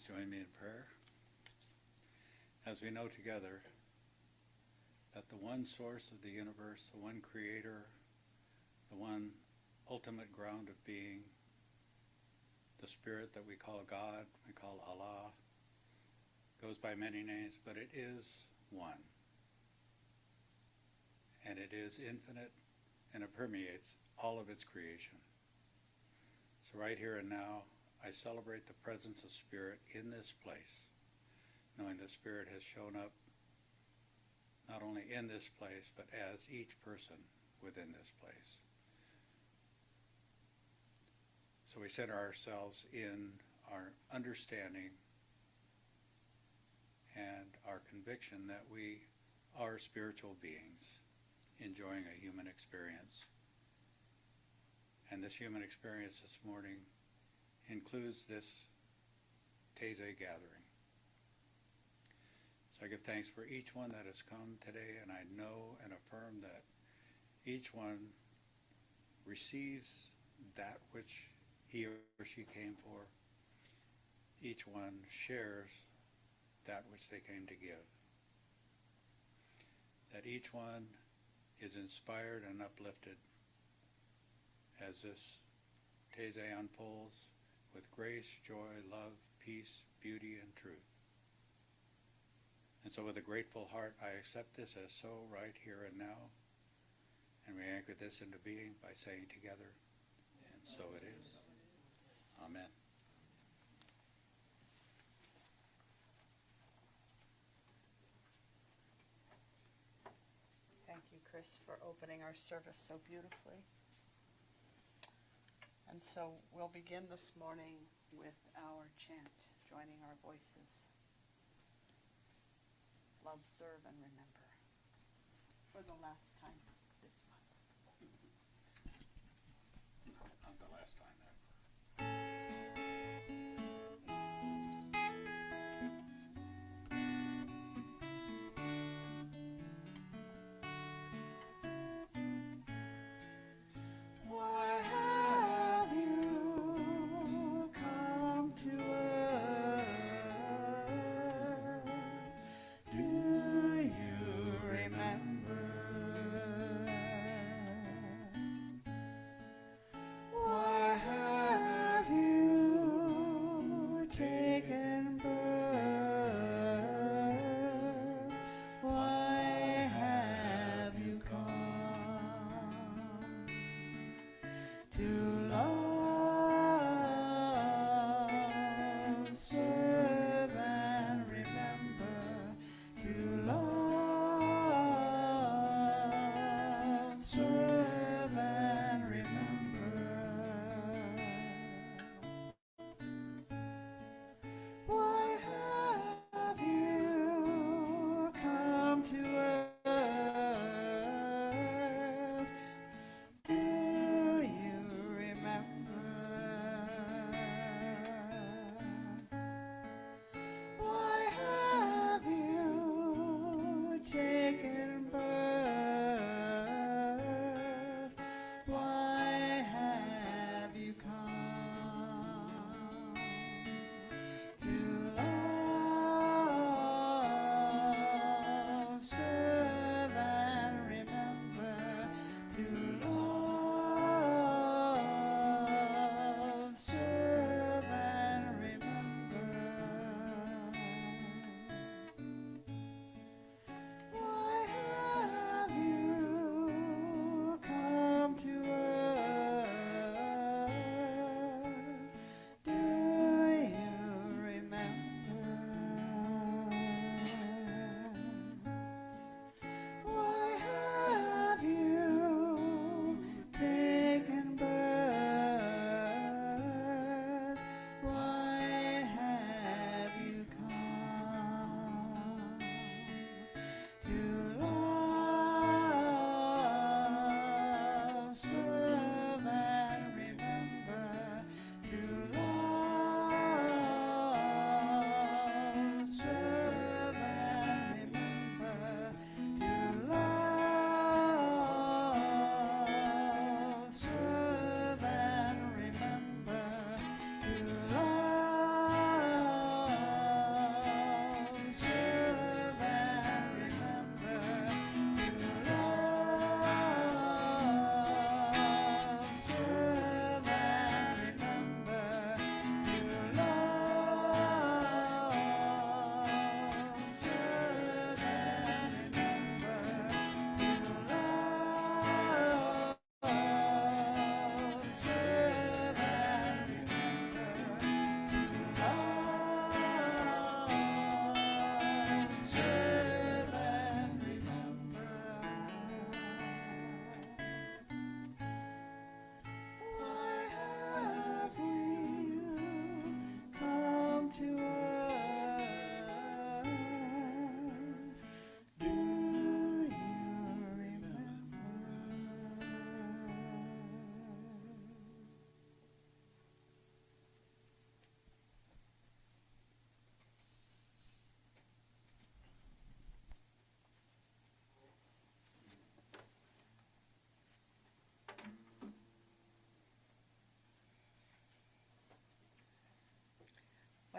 Please join me in prayer. As we know together that the one source of the universe, the one creator, the one ultimate ground of being, the spirit that we call God, we call Allah, goes by many names, but it is one. And it is infinite, and it permeates all of its creation. So right here and now, I celebrate the presence of Spirit in this place, knowing that Spirit has shown up not only in this place, but as each person within this place. So we center ourselves in our understanding and our conviction that we are spiritual beings enjoying a human experience. And this human experience this morning includes this Taizé gathering. So I give thanks for each one that has come today, and I know and affirm that each one receives that which he or she came for. Each one shares that which they came to give. That each one is inspired and uplifted as this Taizé unfolds with grace, joy, love, peace, beauty, and truth. And so with a grateful heart, I accept this as so right here and now. And we anchor this into being by saying together, and so it is. Amen. Thank you, Chris, for opening our service so beautifully. And so we'll begin this morning with our chant, joining our voices. Love, serve, and remember. For the last time this month. Not the last time ever. Why have you come to earth? Do you remember? Why have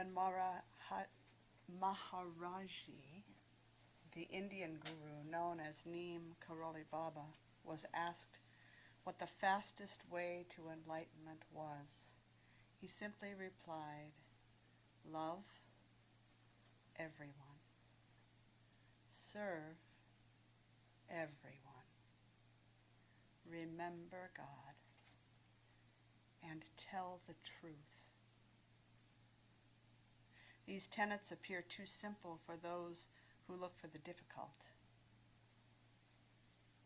When Maharaji, the Indian guru known as Neem Karoli Baba, was asked what the fastest way to enlightenment was, he simply replied, "Love everyone. Serve everyone. Remember God. And tell the truth." These tenets appear too simple for those who look for the difficult.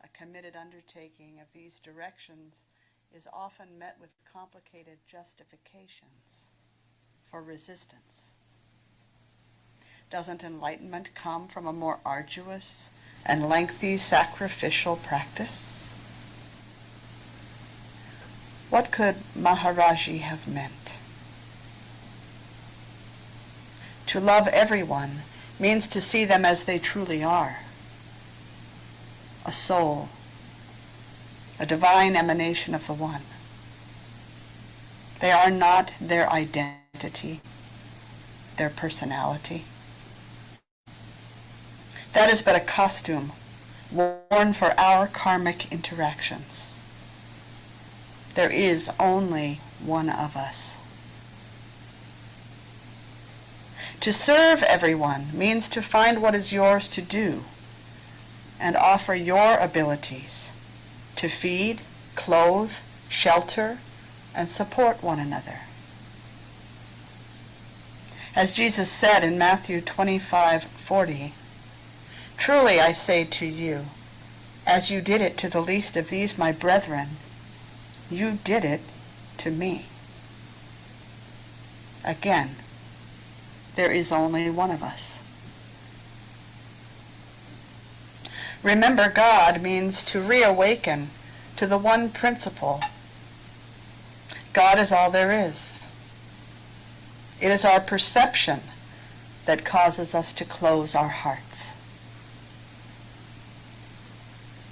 A committed undertaking of these directions is often met with complicated justifications for resistance. Doesn't enlightenment come from a more arduous and lengthy sacrificial practice? What could Maharaji have meant? To love everyone means to see them as they truly are. A soul, a divine emanation of the One. They are not their identity, their personality. That is but a costume worn for our karmic interactions. There is only one of us. To serve everyone means to find what is yours to do and offer your abilities to feed, clothe, shelter, and support one another. As Jesus said in Matthew 25:40, "Truly I say to you, as you did it to the least of these my brethren, you did it to me." Again, there is only one of us. Remember God means to reawaken to the one principle. God is all there is. It is our perception that causes us to close our hearts.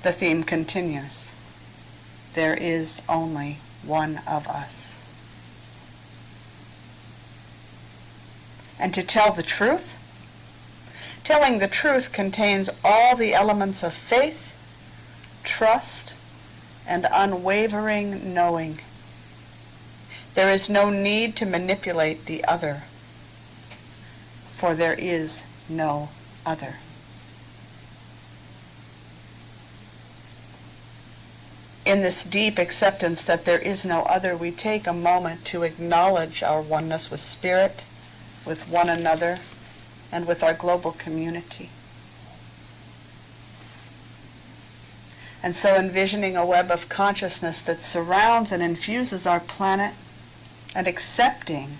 The theme continues. There is only one of us. And to tell the truth? Telling the truth contains all the elements of faith, trust, and unwavering knowing. There is no need to manipulate the other, for there is no other. In this deep acceptance that there is no other, we take a moment to acknowledge our oneness with Spirit, with one another, and with our global community. And so envisioning a web of consciousness that surrounds and infuses our planet, and accepting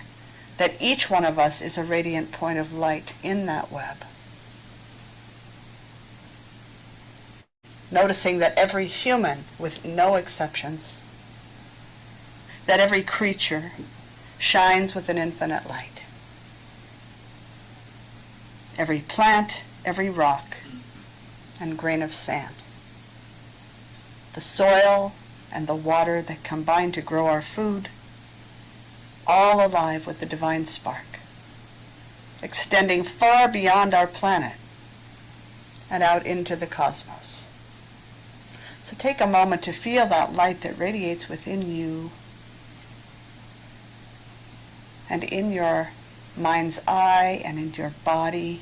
that each one of us is a radiant point of light in that web. Noticing that every human, with no exceptions, that every creature shines with an infinite light. Every plant, every rock, and grain of sand. The soil and the water that combine to grow our food, all alive with the divine spark, extending far beyond our planet and out into the cosmos. So take a moment to feel that light that radiates within you and in your mind's eye and in your body.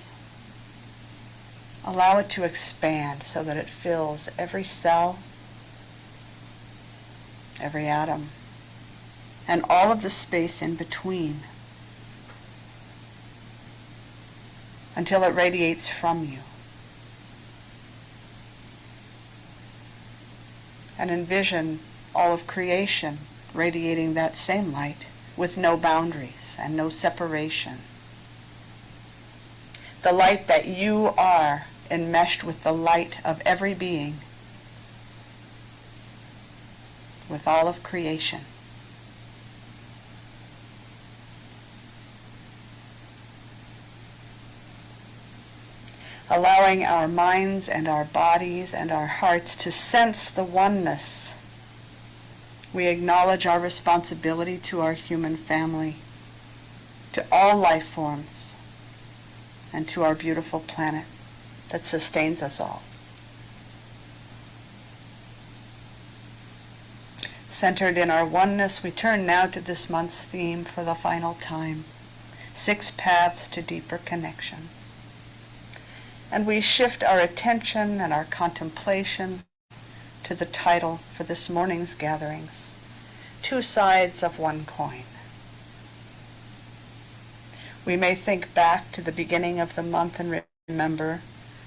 Allow it to expand so that it fills every cell, every atom, and all of the space in between until it radiates from you. And envision all of creation radiating that same light with no boundaries and no separation. The light that you are enmeshed with the light of every being, with all of creation. Allowing our minds and our bodies and our hearts to sense the oneness, we acknowledge our responsibility to our human family, to all life forms, and to our beautiful planet that sustains us all. Centered in our oneness, we turn now to this month's theme for the final time, 6 paths to deeper connection. And we shift our attention and our contemplation to the title for this morning's gatherings, 2 sides of one coin. We may think back to the beginning of the month and remember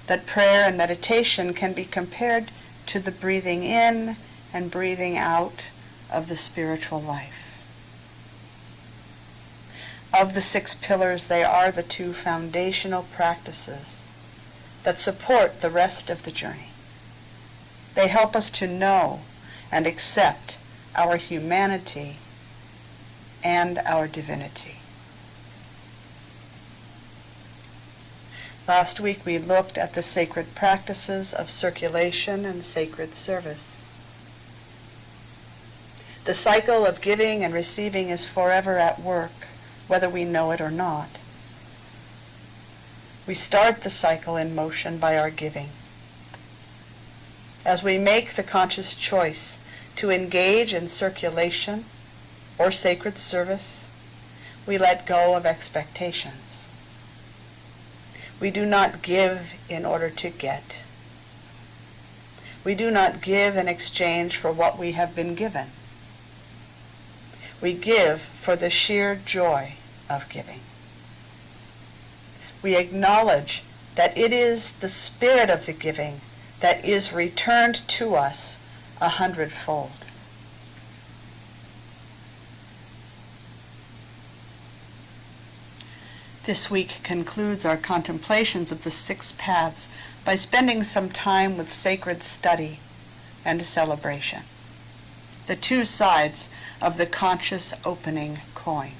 that prayer and meditation can be compared to the breathing in and breathing out of the spiritual life. Of the 6 pillars, they are the 2 foundational practices that support the rest of the journey. They help us to know and accept our humanity and our divinity. Last week we looked at the sacred practices of circulation and sacred service. The cycle of giving and receiving is forever at work, whether we know it or not. We start the cycle in motion by our giving. As we make the conscious choice to engage in circulation or sacred service, we let go of expectations. We do not give in order to get. We do not give in exchange for what we have been given. We give for the sheer joy of giving. We acknowledge that it is the spirit of the giving that is returned to us 100-fold. This week concludes our contemplations of the 6 paths by spending some time with sacred study and celebration, the 2 sides of the conscious opening coin.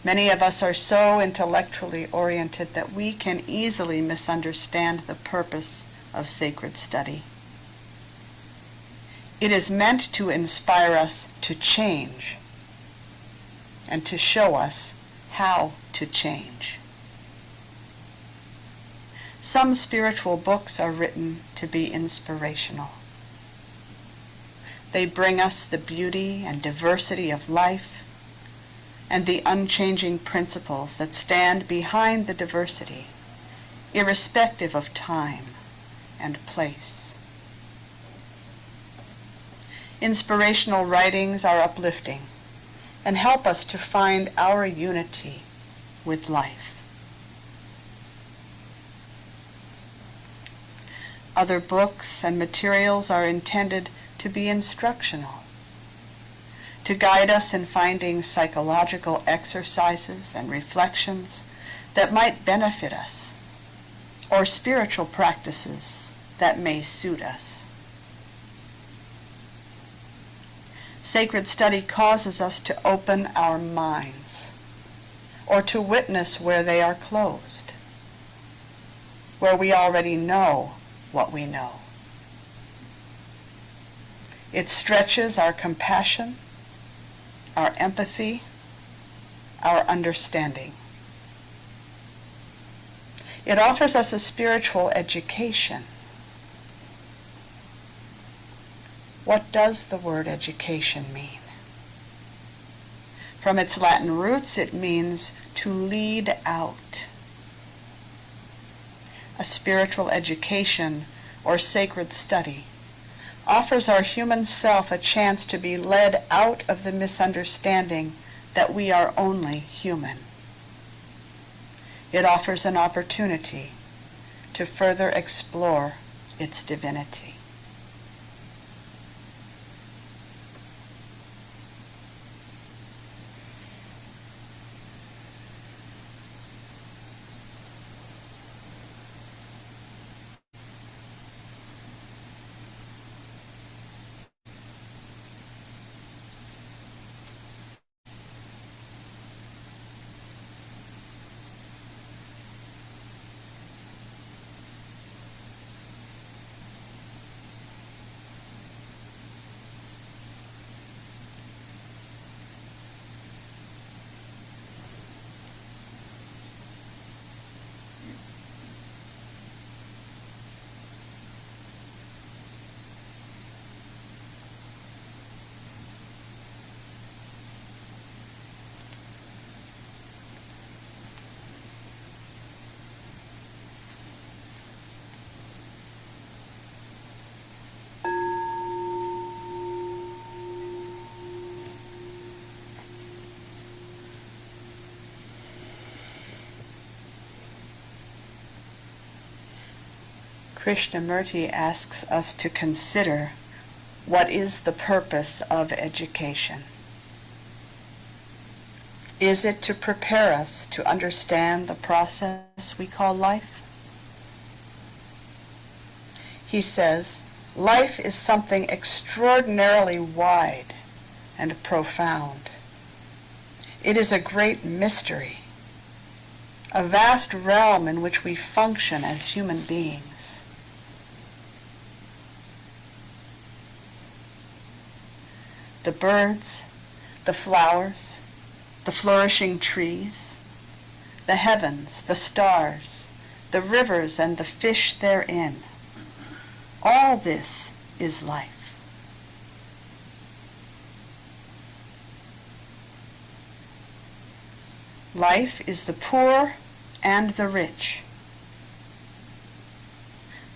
Many of us are so intellectually oriented that we can easily misunderstand the purpose of sacred study. It is meant to inspire us to change and to show us how to change. Some spiritual books are written to be inspirational. They bring us the beauty and diversity of life and the unchanging principles that stand behind the diversity, irrespective of time and place. Inspirational writings are uplifting and help us to find our unity with life. Other books and materials are intended to be instructional, to guide us in finding psychological exercises and reflections that might benefit us, or spiritual practices that may suit us. Sacred study causes us to open our minds, or to witness where they are closed, where we already know what we know. It stretches our compassion, our empathy, our understanding. It offers us a spiritual education. What does the word education mean? From its Latin roots, it means to lead out. A spiritual education or sacred study offers our human self a chance to be led out of the misunderstanding that we are only human. It offers an opportunity to further explore its divinity. Krishnamurti asks us to consider what is the purpose of education. Is it to prepare us to understand the process we call life? He says, life is something extraordinarily wide and profound. It is a great mystery, a vast realm in which we function as human beings. The birds, the flowers, the flourishing trees, the heavens, the stars, the rivers, and the fish therein. All this is life. Life is the poor and the rich.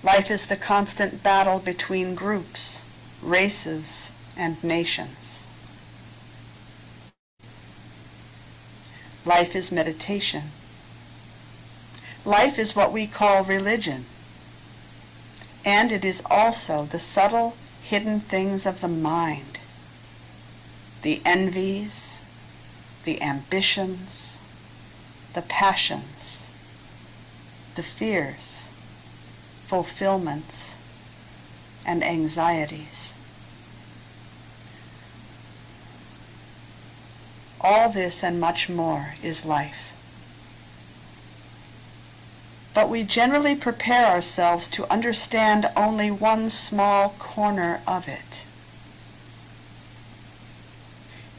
Life is the constant battle between groups, races, and nations. Life is meditation. Life is what we call religion. And it is also the subtle, hidden things of the mind, the envies, the ambitions, the passions, the fears, fulfillments, and anxieties. All this and much more is life. But we generally prepare ourselves to understand only one small corner of it.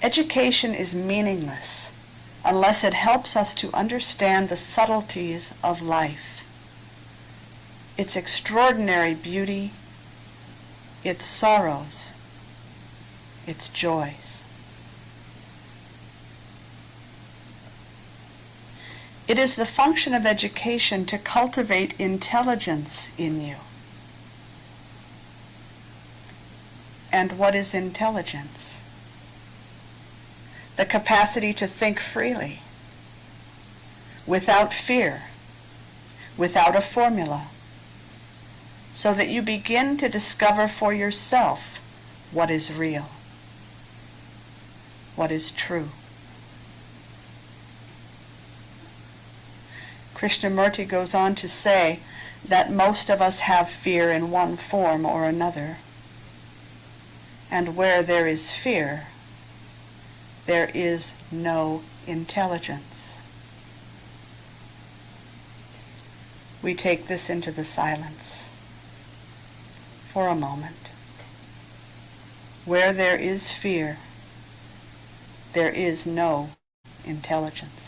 Education is meaningless unless it helps us to understand the subtleties of life, its extraordinary beauty, its sorrows, its joys. It is the function of education to cultivate intelligence in you. And what is intelligence? The capacity to think freely, without fear, without a formula, so that you begin to discover for yourself what is real, what is true. Krishnamurti goes on to say that most of us have fear in one form or another. And where there is fear, there is no intelligence. We take this into the silence for a moment. Where there is fear, there is no intelligence.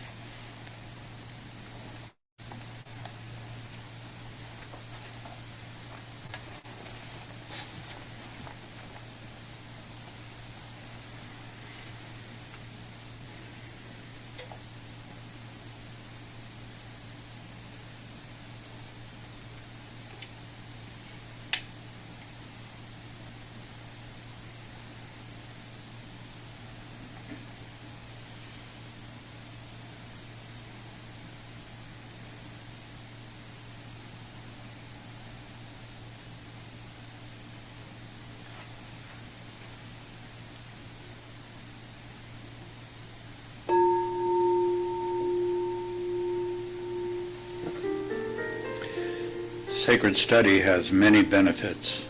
Sacred study has many benefits.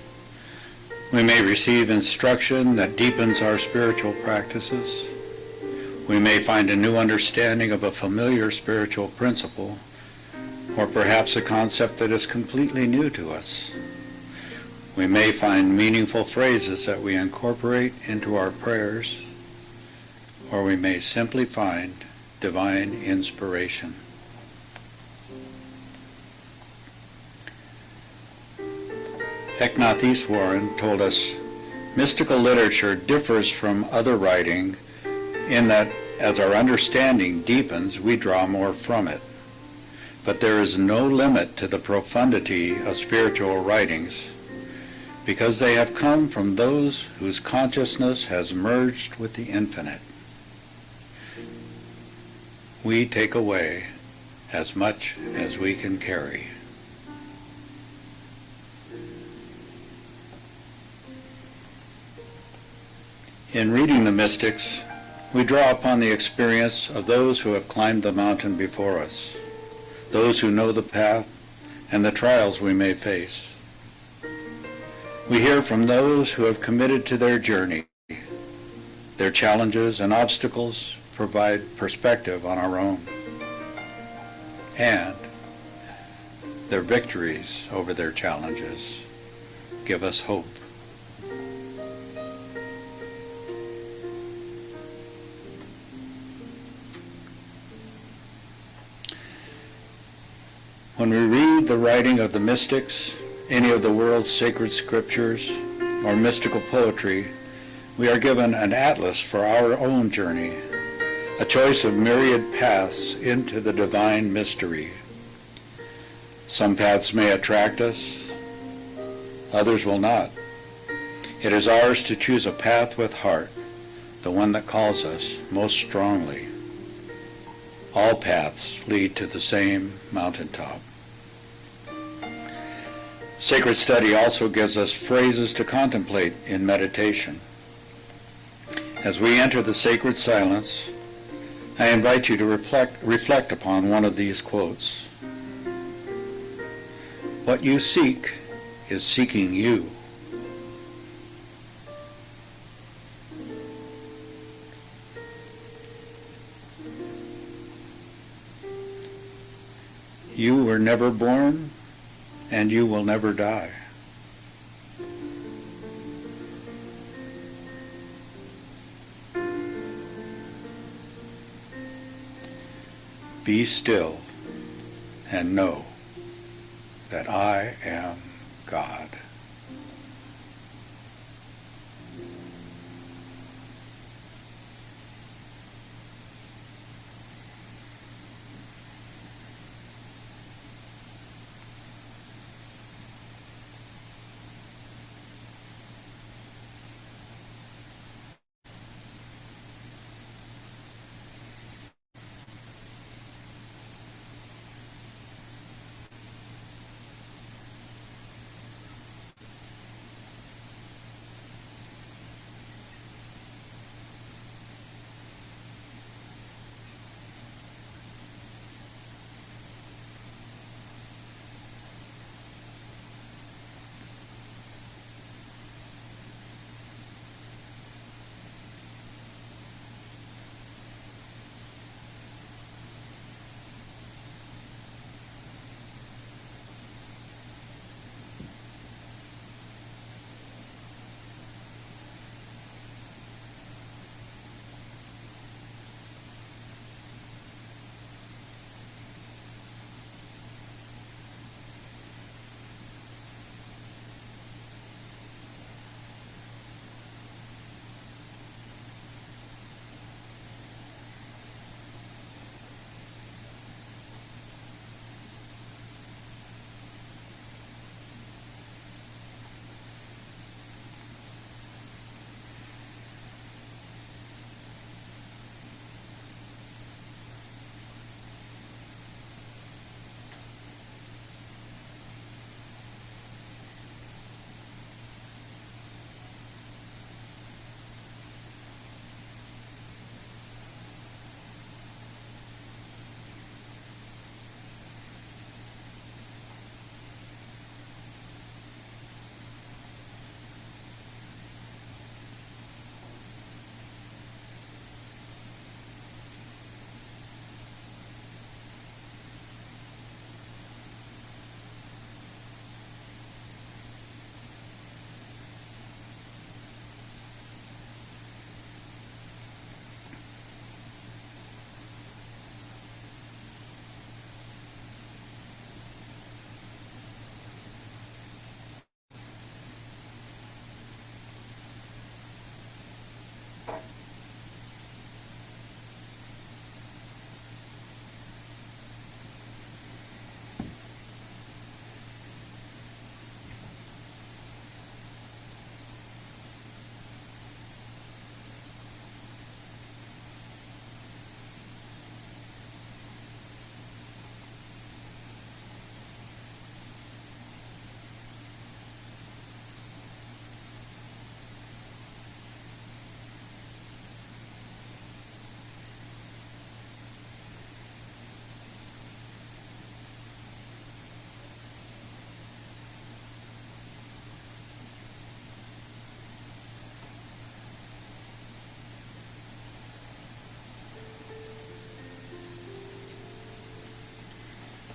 We may receive instruction that deepens our spiritual practices. We may find a new understanding of a familiar spiritual principle, or perhaps a concept that is completely new to us. We may find meaningful phrases that we incorporate into our prayers, or we may simply find divine inspiration. Eknath told us, mystical literature differs from other writing in that as our understanding deepens, we draw more from it. But there is no limit to the profundity of spiritual writings, because they have come from those whose consciousness has merged with the infinite. We take away as much as we can carry. In reading the mystics, we draw upon the experience of those who have climbed the mountain before us, those who know the path and the trials we may face. We hear from those who have committed to their journey. Their challenges and obstacles provide perspective on our own, and their victories over their challenges give us hope. When we read the writing of the mystics, any of the world's sacred scriptures, or mystical poetry, we are given an atlas for our own journey, a choice of myriad paths into the divine mystery. Some paths may attract us, others will not. It is ours to choose a path with heart, the one that calls us most strongly. All paths lead to the same mountaintop. Sacred study also gives us phrases to contemplate in meditation. As we enter the sacred silence, I invite you to reflect upon one of these quotes. What you seek is seeking you. You were never born, and you will never die. Be still and know that I am God.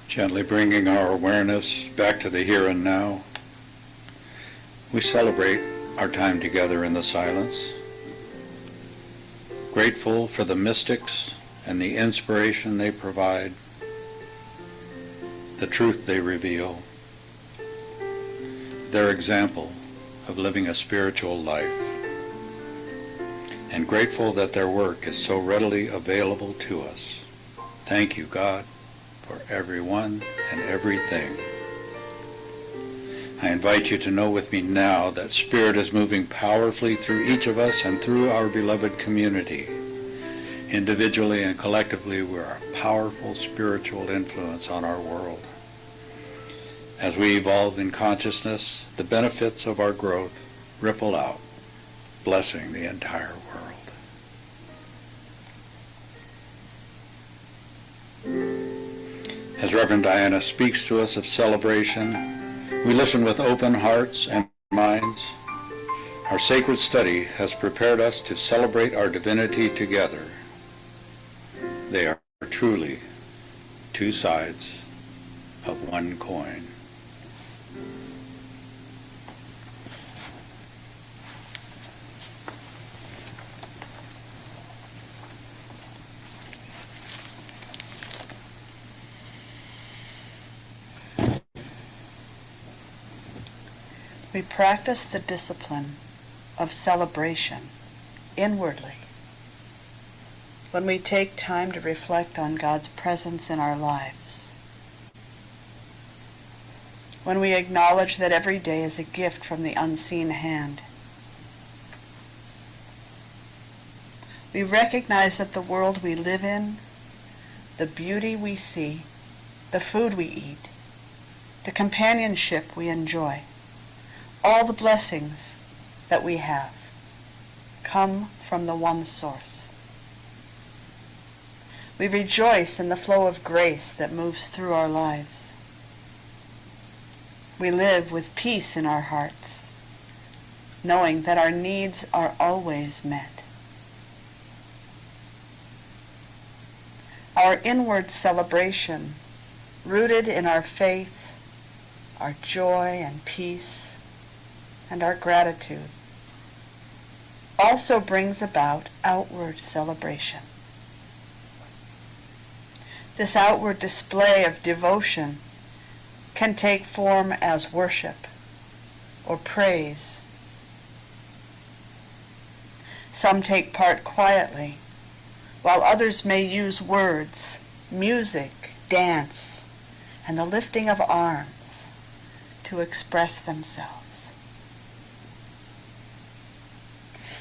Gently bringing our awareness back to the here and now, we celebrate our time together in the silence, grateful for the mystics and the inspiration they provide, the truth they reveal, their example of living a spiritual life, and grateful that their work is so readily available to us. Thank you, God, for everyone and everything. I invite you to know with me now that Spirit is moving powerfully through each of us and through our beloved community. Individually and collectively, we're a powerful spiritual influence on our world. As we evolve in consciousness, the benefits of our growth ripple out, blessing the entire world. As Reverend Diana speaks to us of celebration, we listen with open hearts and minds. Our sacred study has prepared us to celebrate our divinity together. They are truly two sides of one coin. We practice the discipline of celebration inwardly when we take time to reflect on God's presence in our lives, when we acknowledge that every day is a gift from the unseen hand. We recognize that the world we live in, the beauty we see, the food we eat, the companionship we enjoy, all the blessings that we have come from the one source. We rejoice in the flow of grace that moves through our lives. We live with peace in our hearts, knowing that our needs are always met. Our inward celebration, rooted in our faith, our joy and peace, and our gratitude, also brings about outward celebration. This outward display of devotion can take form as worship or praise. Some take part quietly, while others may use words, music, dance, and the lifting of arms to express themselves.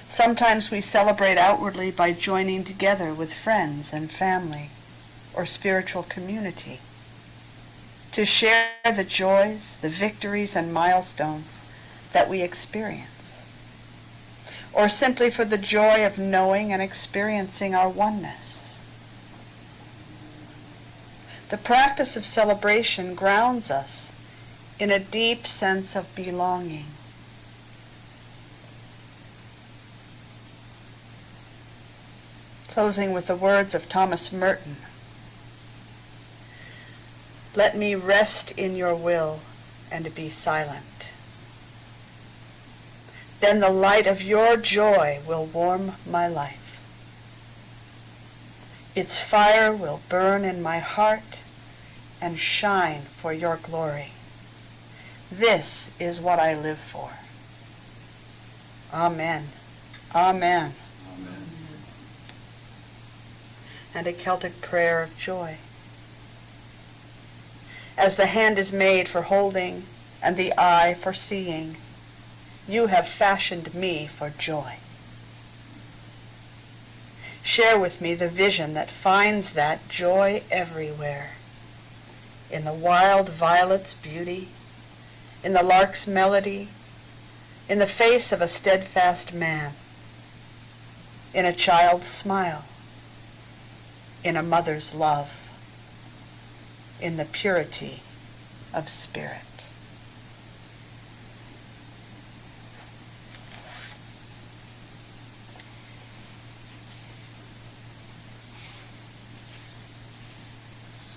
Sometimes we celebrate outwardly by joining together with friends and family or spiritual community to share the joys, the victories, and milestones that we experience, or simply for the joy of knowing and experiencing our oneness. The practice of celebration grounds us in a deep sense of belonging. Closing with the words of Thomas Merton, "Let me rest in your will and be silent. Then the light of your joy will warm my life. Its fire will burn in my heart and shine for your glory. This is what I live for." Amen. Amen. And a Celtic prayer of joy. As the hand is made for holding and the eye for seeing, you have fashioned me for joy. Share with me the vision that finds that joy everywhere, in the wild violet's beauty, in the lark's melody, in the face of a steadfast man, in a child's smile, in a mother's love, in the purity of spirit.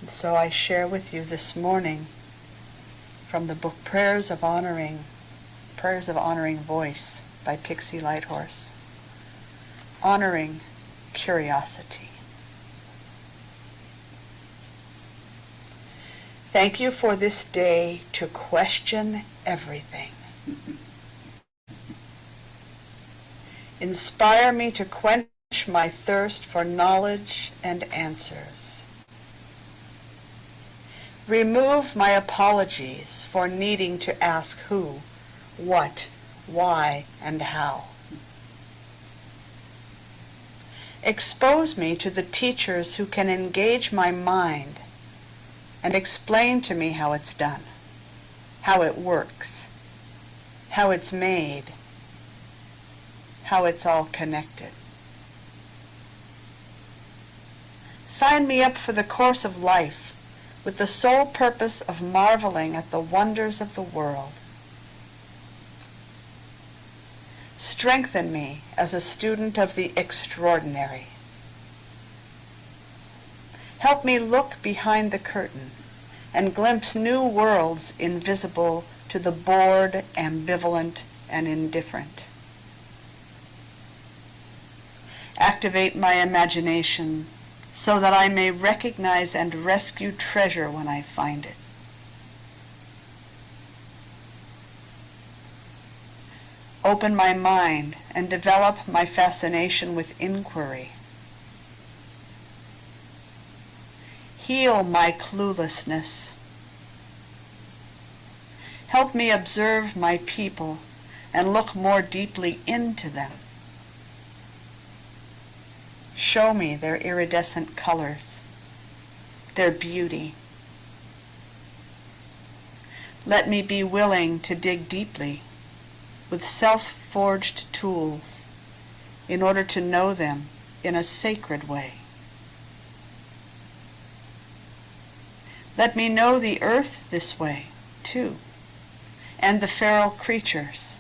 So I share with you this morning from the book Prayers of Honoring Voice by Pixie Lighthorse. Honoring curiosity. Thank you for this day to question everything. Inspire me to quench my thirst for knowledge and answers. Remove my apologies for needing to ask who, what, why, and how. Expose me to the teachers who can engage my mind and explain to me how it's done, how it works, how it's made, how it's all connected. Sign me up for the course of life with the sole purpose of marveling at the wonders of the world. Strengthen me as a student of the extraordinary. Help me look behind the curtain and glimpse new worlds invisible to the bored, ambivalent, and indifferent. Activate my imagination so that I may recognize and rescue treasure when I find it. Open my mind and develop my fascination with inquiry. Heal my cluelessness. Help me observe my people and look more deeply into them. Show me their iridescent colors, their beauty. Let me be willing to dig deeply with self-forged tools in order to know them in a sacred way. Let me know the earth this way, too, and the feral creatures,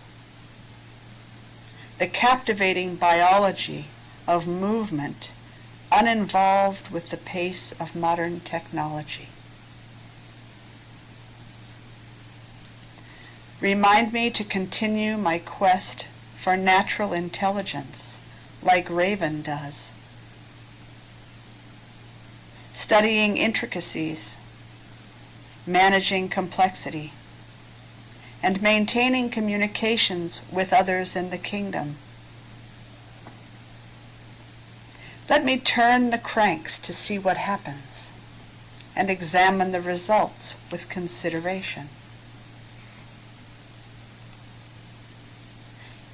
the captivating biology of movement uninvolved with the pace of modern technology. Remind me to continue my quest for natural intelligence like Raven does, studying intricacies, managing complexity, and maintaining communications with others in the kingdom. Let me turn the cranks to see what happens and examine the results with consideration.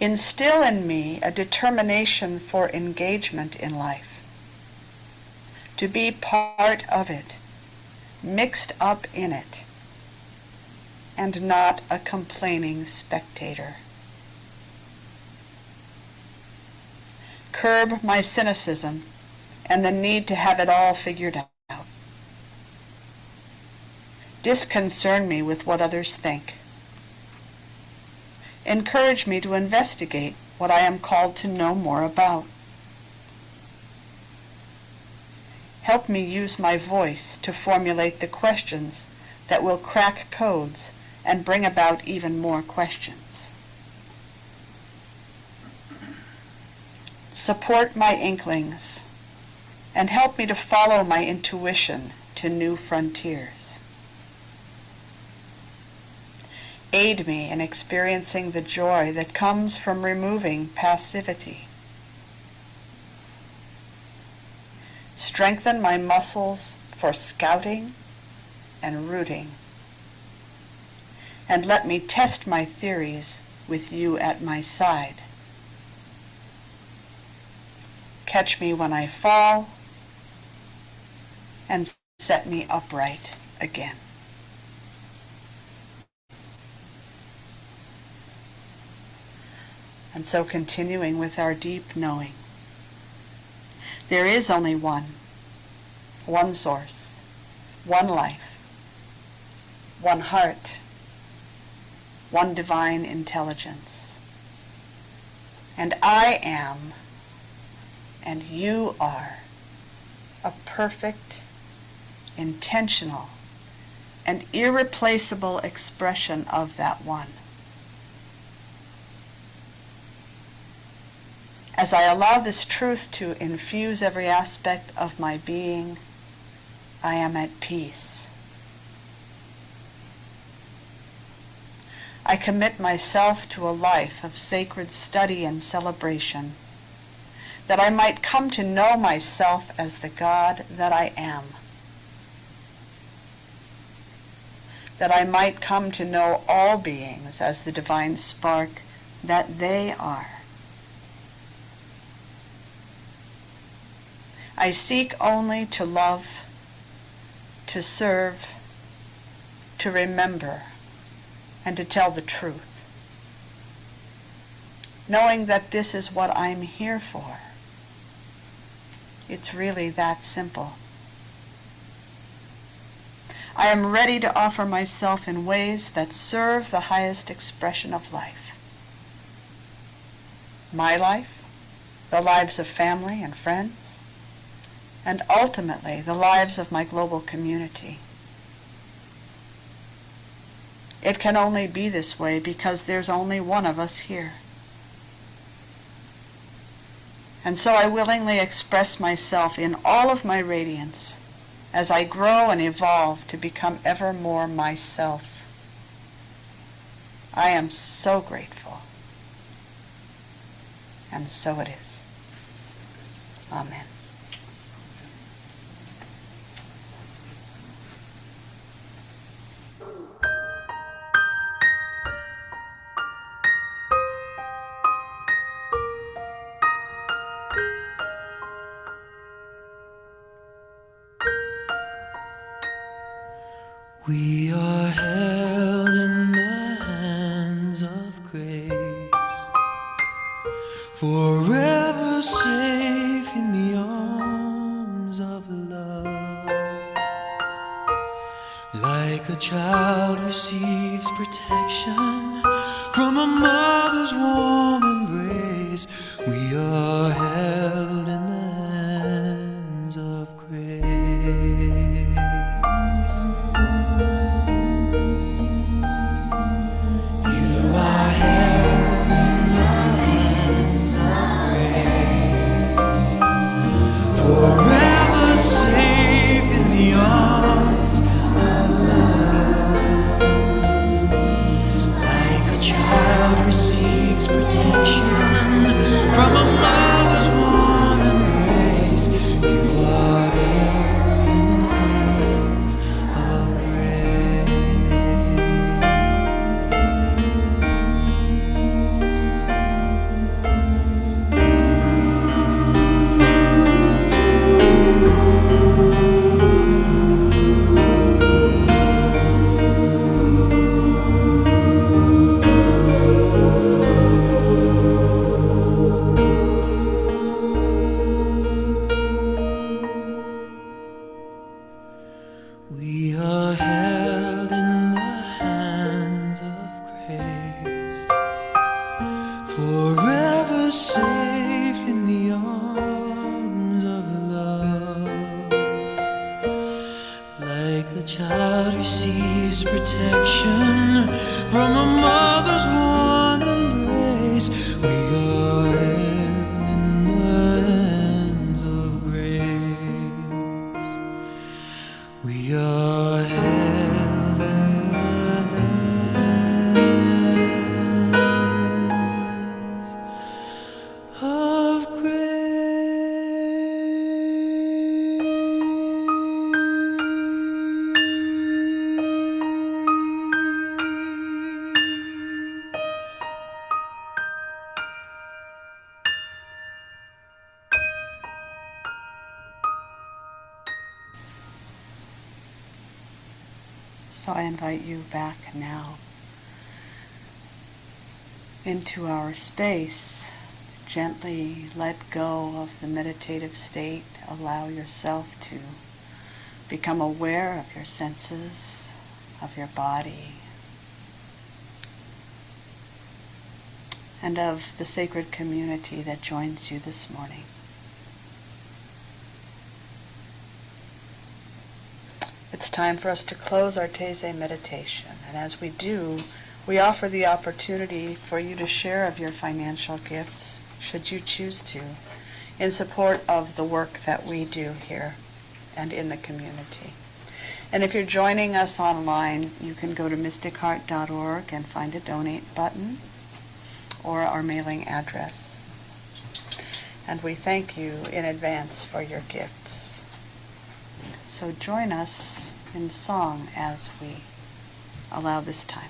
Instill in me a determination for engagement in life, to be part of it, mixed up in it, and not a complaining spectator. Curb my cynicism and the need to have it all figured out. Disconcern me with what others think. Encourage me to investigate what I am called to know more about. Help me use my voice to formulate the questions that will crack codes and bring about even more questions. Support my inklings and help me to follow my intuition to new frontiers. Aid me in experiencing the joy that comes from removing passivity. Strengthen my muscles for scouting and rooting. And let me test my theories with you at my side. Catch me when I fall and set me upright again. And so continuing with our deep knowing. There is only one source, one life, one heart, one divine intelligence. And I am, and you are, a perfect, intentional, and irreplaceable expression of that one. As I allow this truth to infuse every aspect of my being, I am at peace. I commit myself to a life of sacred study and celebration, that I might come to know myself as the God that I am, that I might come to know all beings as the divine spark that they are. I seek only to love, to serve, to remember, and to tell the truth, knowing that this is what I'm here for. It's really that simple. I am ready to offer myself in ways that serve the highest expression of life. My life, the lives of family and friends, and ultimately the lives of my global community. It can only be this way because there's only one of us here. And so I willingly express myself in all of my radiance as I grow and evolve to become ever more myself. I am so grateful. And so it is. Amen. We are held in the hands of grace, forever safe in the arms of love. Like a child receives protection from a mother's warm embrace, we are held in the hands of grace. Forever safe in the arms of love. Like a child receives protection from a mother's warm embrace, you are held in the hands of grace. We are held in the hands of grace, forever safe in the arms of love. Like a child receives protection from a mother's warm embrace, we are held in the hands of grace. We are held in the hands of grace. So I invite you back now into our space. Gently let go of the meditative state. Allow yourself to become aware of your senses, of your body, and of the sacred community that joins you this morning. It's time for us to close our Taizé meditation. And as we do, we offer the opportunity for you to share of your financial gifts, should you choose to, in support of the work that we do here and in the community. And if you're joining us online, you can go to mysticheart.org and find a donate button or our mailing address. And we thank you in advance for your gifts. So join us in song as we allow this time.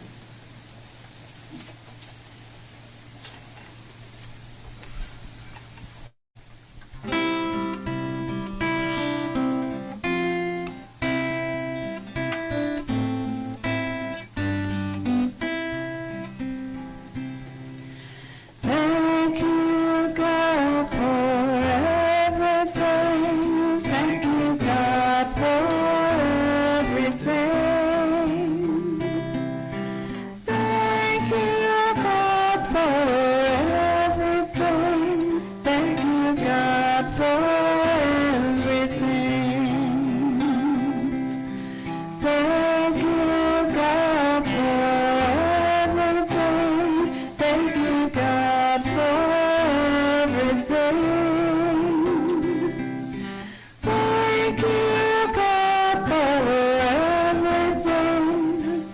Thank you, God, for everything. Thank you, God, for everything. Thank you, God, for everything. Thank you, God, for everything. Thank you, God, for everything. Thank you, God, for everything. Thank you, God, for everything.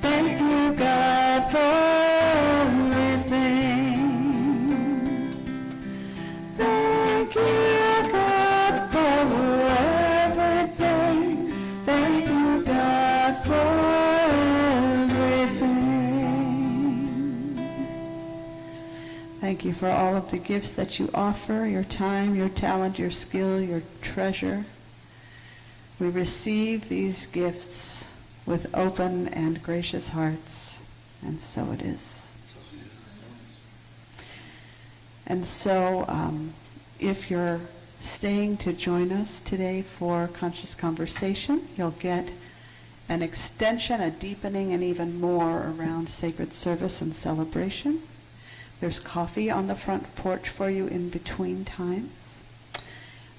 Thank you, God, for everything. Thank you, God, for everything. Thank you, God, for everything. Thank you for all of the gifts that you offer, your time, your talent, your skill, your treasure. We receive these gifts with open and gracious hearts, and so it is. And so, if you're staying to join us today for Conscious Conversation, you'll get an extension, a deepening, and even more around sacred service and celebration. There's coffee on the front porch for you in between times.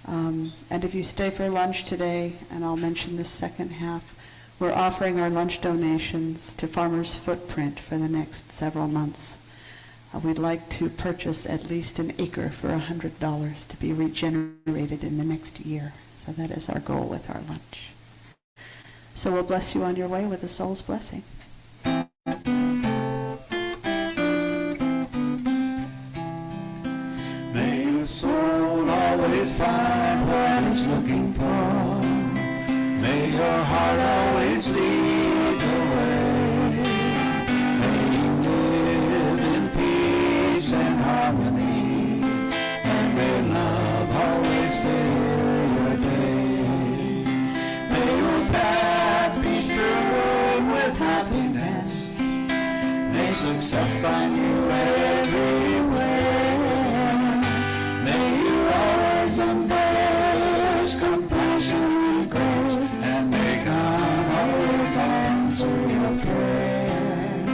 And if you stay for lunch today, and I'll mention this second half, we're offering our lunch donations to Farmer's Footprint for the next several months. We'd like to purchase at least an acre for $100 to be regenerated in the next year. So that is our goal with our lunch. So we'll bless you on your way with a soul's blessing. May your soul always find what it's looking for. May your heart always lead the way. May you live in peace and harmony, and may love always fill your day. May your path be strewn with happiness. May success find you everywhere. May you always embrace compassion and grace, and may God always answer your prayer.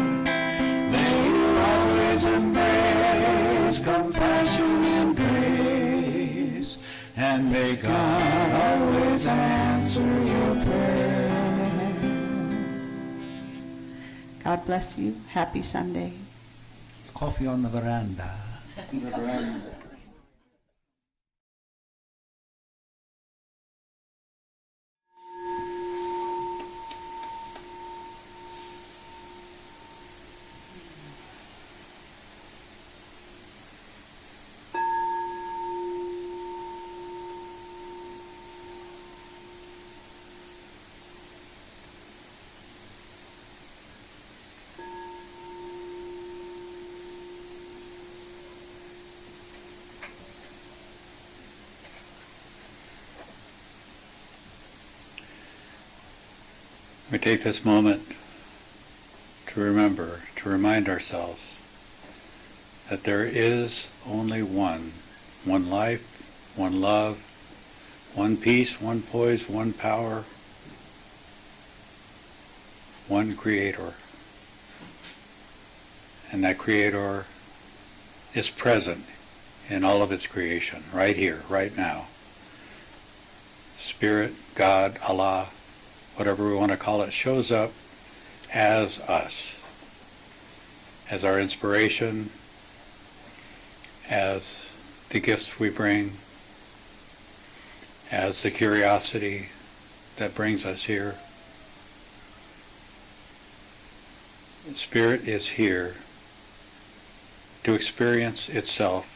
May you always embrace compassion and grace, and may God always answer your prayer. God bless you. Happy Sunday. Coffee on the veranda. We take this moment to remember, to remind ourselves that there is only one life, one love, one peace, one poise, one power, one creator. And that creator is present in all of its creation, right here, right now. Spirit, God, Allah, whatever we want to call it, shows up as us, as our inspiration, as the gifts we bring, as the curiosity that brings us here. Spirit is here to experience itself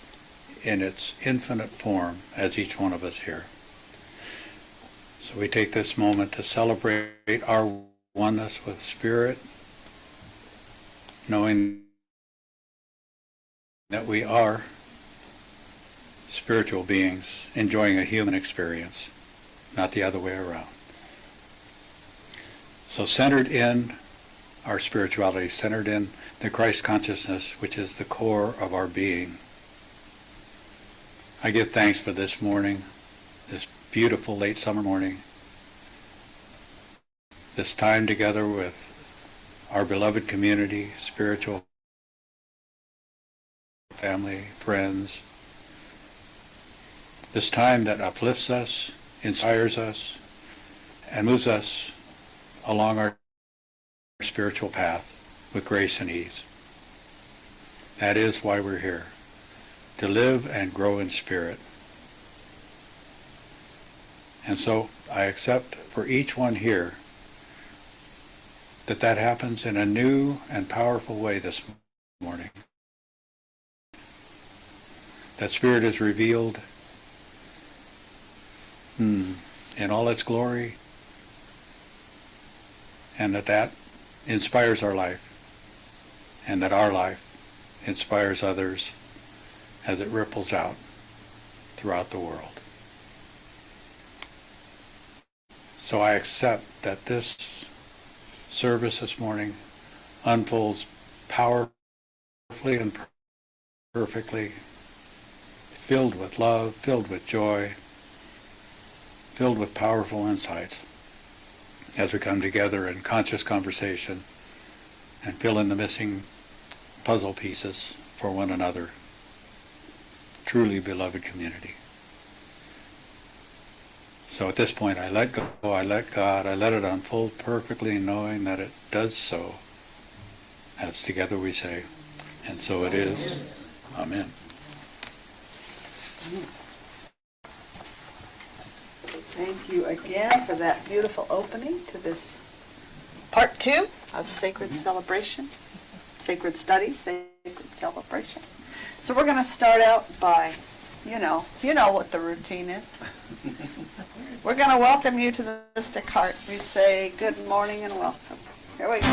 in its infinite form as each one of us here. So we take this moment to celebrate our oneness with Spirit, knowing that we are spiritual beings enjoying a human experience, not the other way around. So centered in our spirituality, centered in the Christ consciousness, which is the core of our being. I give thanks for this morning, this beautiful late summer morning, this time together with our beloved community, spiritual family, friends, this time that uplifts us, inspires us, and moves us along our spiritual path with grace and ease. That is why we're here, to live and grow in spirit. And so I accept for each one here that that happens in a new and powerful way this morning. That Spirit is revealed in all its glory, and that inspires our life, and that our life inspires others as it ripples out throughout the world. So I accept that this service this morning unfolds powerfully and perfectly, filled with love, filled with joy, filled with powerful insights as we come together in conscious conversation and fill in the missing puzzle pieces for one another. Truly beloved community. So at this point I let go, I let God, I let it unfold perfectly, knowing that it does so, as together we say, and so it is. Amen. Thank you again for that beautiful opening to this part 2 of Sacred Celebration, Sacred Study, Sacred Celebration. So we're going to start out by, you know what the routine is. We're going to welcome you to the Mystic Heart. We say good morning and welcome. Here we go.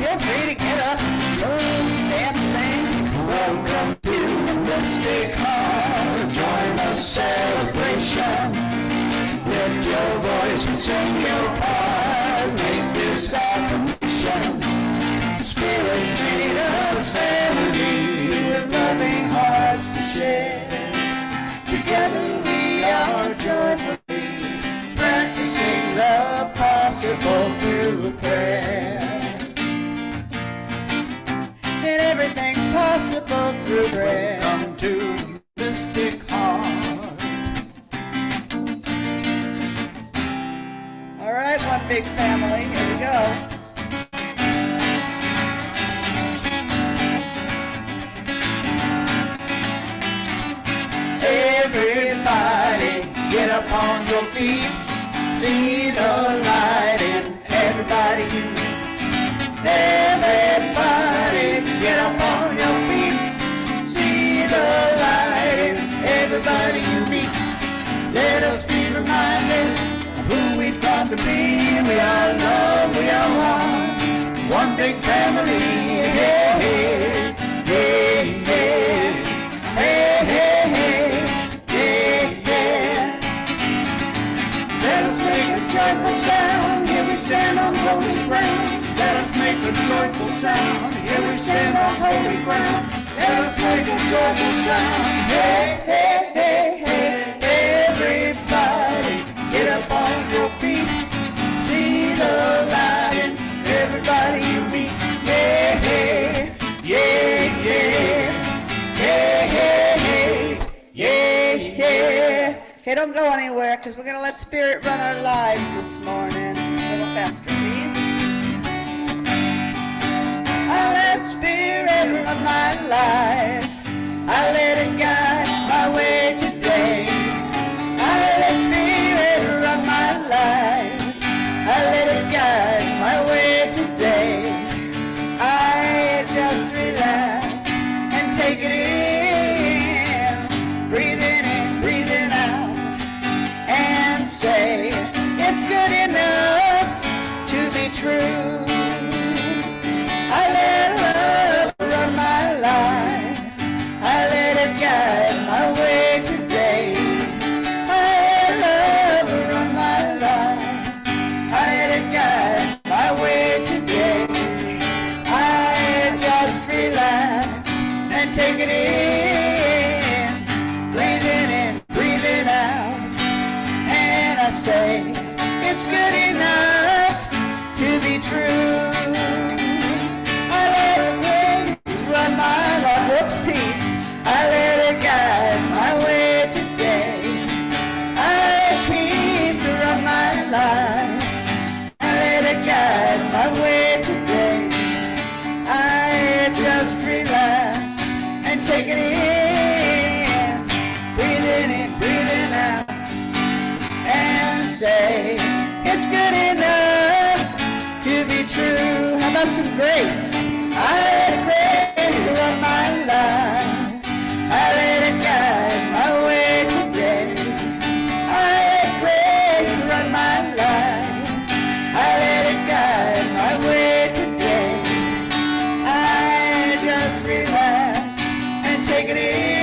Feel free to get up, move, dance, sing. Welcome to the Mystic Heart. Join the celebration. Lift your voice and sing your part. Make this affirmation. Spirit's made us family with loving hearts to share. Together we are joyfully practicing the possible through prayer. And everything's possible through prayer. Welcome to the Mystic Heart. All right, one big family. Here we go. Everybody, get up on your feet. See the light in everybody you meet. Everybody, get up on your feet. See the light in everybody you meet. Let us be reminded of who we've come to be. We are love, we are one. One big family. Hey, hey, hey, hey. Hey, hey, hey. Joyful sound, here we stand on holy ground. Let us make a joyful sound, here we stand on holy ground. Let us make a joyful sound. Hey, hey, hey, hey, everybody, get up on your feet. See the light in everybody you meet. Yeah, hey, yeah, yeah, hey, hey, hey, yeah, yeah. Okay, don't go anywhere because we're going to let Spirit run our lives this morning. A little faster, please. I let Spirit run my life. I let it guide my way today. I let Spirit run my life. I let it guide my way today. I just relax and take it in, breathing out, and say it's good enough to be true. I let love run my life. I let it guide my way today. I let love run my life. I let it guide my way today. I just relax and take it in, breathing out, and I say it's good enough to be true. I let peace run my life. Whoops, peace. I let it guide my way today. I let peace run my life. I let it guide my way today. I just relax and take it in, breathing out, and say it's good enough to be true. How about some grace? I let grace run my life. I let it guide my way today. I let grace run my life. I let it guide my way today. I just relax and take it in,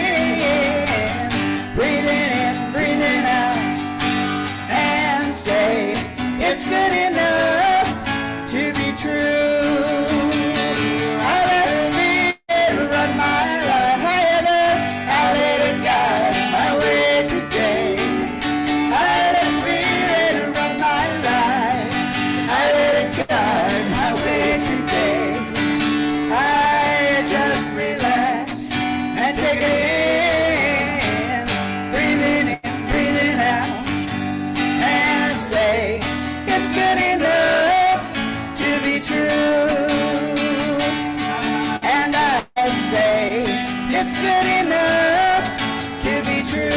breathing out, and say it's good enough to be true. I let Spirit run my life. I let it guide my way today. I let Spirit run my life. I let it guide my way today. I just relax and take it in, breathing out, and say it's good enough to be true. And I say it's good enough to be true.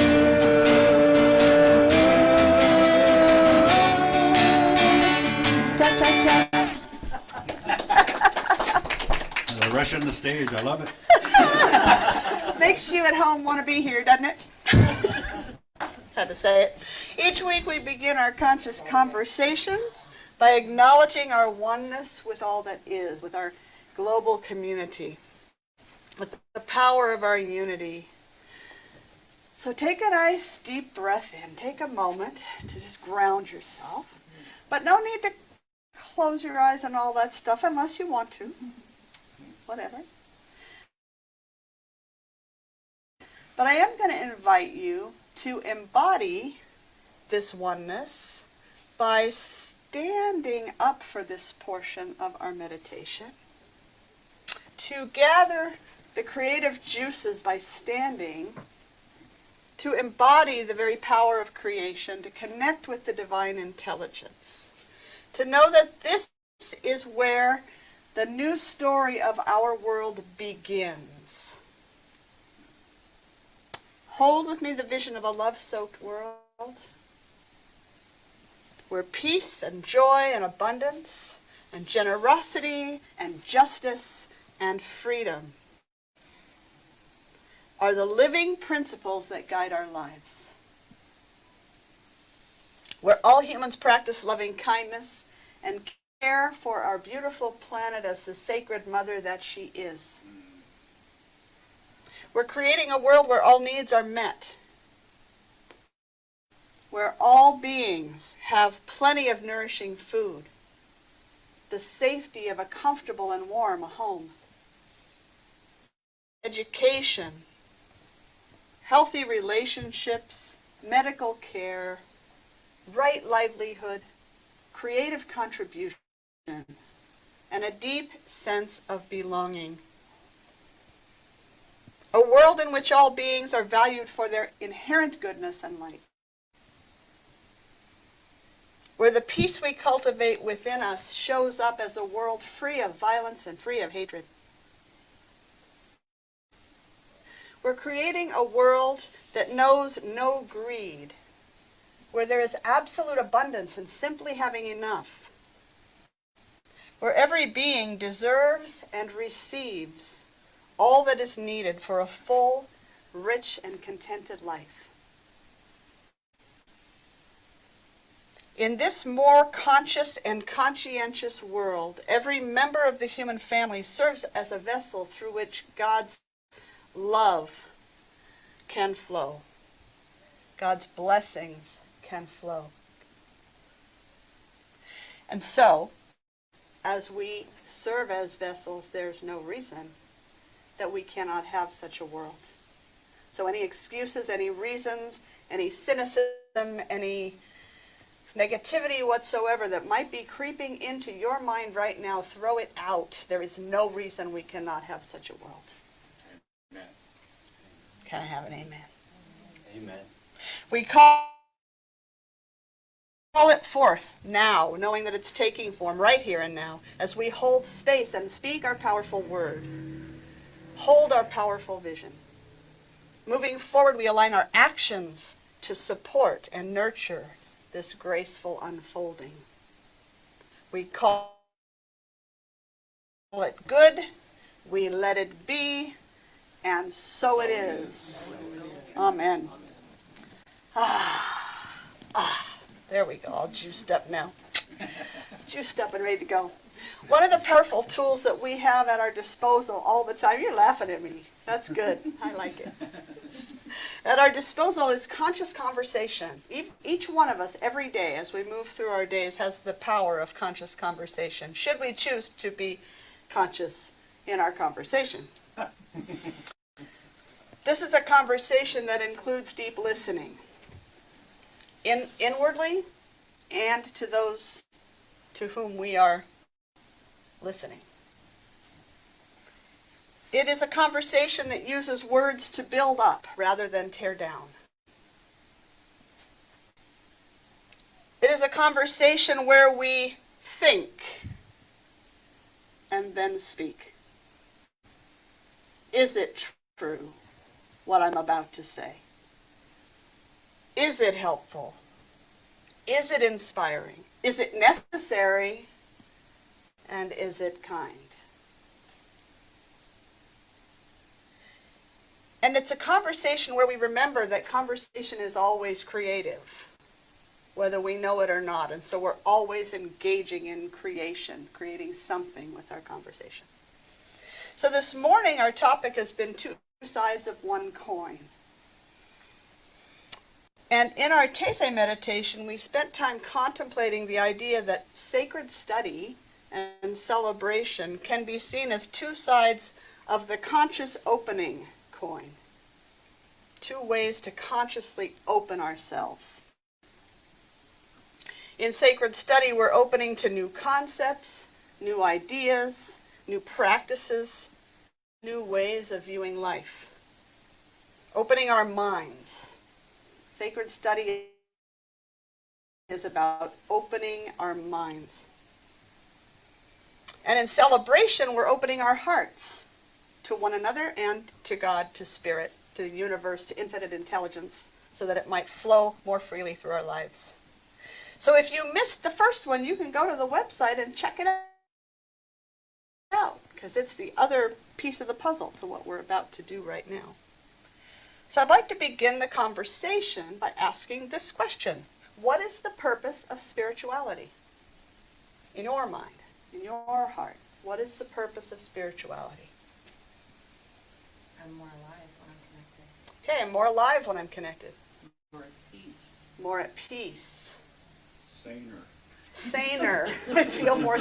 Cha-cha-cha. The rush on the stage, I love it. Makes you at home want to be here, doesn't it? Had to say it. Each week we begin our conscious conversations by acknowledging our oneness with all that is, with our global community, with the power of our unity. So take a nice deep breath in. Take a moment to just ground yourself. But no need to close your eyes and all that stuff unless you want to. Whatever. But I am going to invite you to embody this oneness by standing up for this portion of our meditation, to gather the creative juices by standing, to embody the very power of creation, to connect with the divine intelligence, to know that this is where the new story of our world begins. Hold with me the vision of a love-soaked world where peace and joy and abundance and generosity and justice and freedom are the living principles that guide our lives. Where all humans practice loving kindness and care for our beautiful planet as the sacred mother that she is. We're creating a world where all needs are met, where all beings have plenty of nourishing food, the safety of a comfortable and warm home, education, healthy relationships, medical care, right livelihood, creative contribution, and a deep sense of belonging. A world in which all beings are valued for their inherent goodness and light. where the peace we cultivate within us shows up as a world free of violence and free of hatred. We're creating a world that knows no greed, where there is absolute abundance and simply having enough, where every being deserves and receives all that is needed for a full, rich, and contented life. In this more conscious and conscientious world, every member of the human family serves as a vessel through which God's love can flow. God's blessings can flow. And so, as we serve as vessels, there's no reason that we cannot have such a world. So any excuses, any reasons, any cynicism, any negativity whatsoever that might be creeping into your mind right now, throw it out. There is no reason we cannot have such a world. Amen. Can I have an amen? Amen. We call it forth now, knowing that it's taking form right here and now, as we hold space and speak our powerful word, hold our powerful vision. Moving forward, we align our actions to support and nurture this graceful unfolding. We call it good, we let it be, and so it is. Amen. There we go, all juiced up now. Juiced up and ready to go. One of the powerful tools that we have at our disposal all the time, you're laughing at me. That's good. I like it. At our disposal is conscious conversation. Each one of us, every day, as we move through our days, has the power of conscious conversation, should we choose to be conscious in our conversation. This is a conversation that includes deep listening, inwardly and to those to whom we are listening. It is a conversation that uses words to build up rather than tear down. It is a conversation where we think and then speak. Is it true, what I'm about to say? Is it helpful? Is it inspiring? Is it necessary? And is it kind? And it's a conversation where we remember that conversation is always creative, whether we know it or not. And so we're always engaging in creation, creating something with our conversation. So this morning our topic has been two sides of one coin. And in our Taizé meditation, we spent time contemplating the idea that sacred study and celebration can be seen as two sides of the conscious opening coin. Two ways to consciously open ourselves. In sacred study, we're opening to new concepts, new ideas, new practices, new ways of viewing life. Opening our minds. Sacred study is about opening our minds. And in celebration, we're opening our hearts to one another and to God, to spirit, to the universe, to infinite intelligence, so that it might flow more freely through our lives. So if you missed the first one, you can go to the website and check it out, because it's the other piece of the puzzle to what we're about to do right now. So I'd like to begin the conversation by asking this question. What is the purpose of spirituality? In your mind, in your heart, what is the purpose of spirituality? I'm more alive when I'm connected. Okay, I'm more alive when I'm connected. More at peace. More at peace. Saner. Saner. I feel more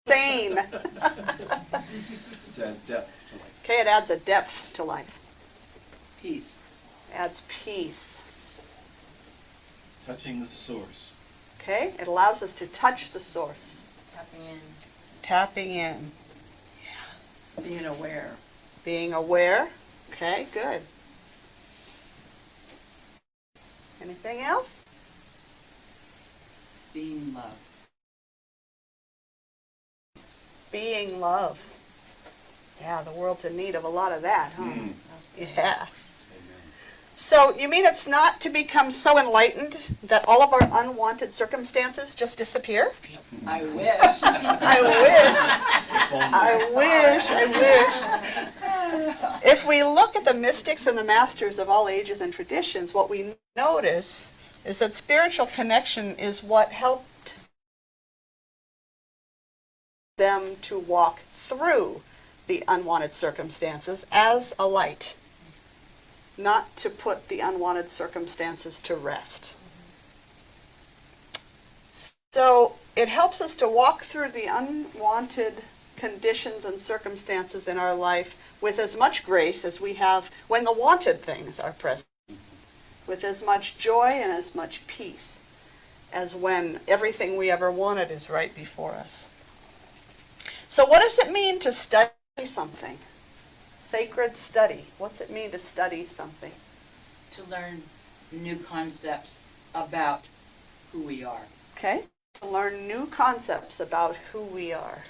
sane. To add depth to life. Okay, it adds a depth to life. Peace. Adds peace. Touching the source. Okay, it allows us to touch the source. Tapping in. Tapping in. Being aware. Being aware. Okay, good. Anything else? Being love. Being love. Yeah, the world's in need of a lot of that, huh? Yeah. So you mean it's not to become so enlightened that all of our unwanted circumstances just disappear? I wish. I wish. If we look at the mystics and the masters of all ages and traditions, what we notice is that spiritual connection is what helped them to walk through the unwanted circumstances as a light, not to put the unwanted circumstances to rest. So it helps us to walk through the unwanted conditions and circumstances in our life with as much grace as we have when the wanted things are present, with as much joy and as much peace as when everything we ever wanted is right before us. So what does it mean to study something? Sacred study. What's it mean to study something? To learn new concepts about who we are. Okay? To learn new concepts about who we are.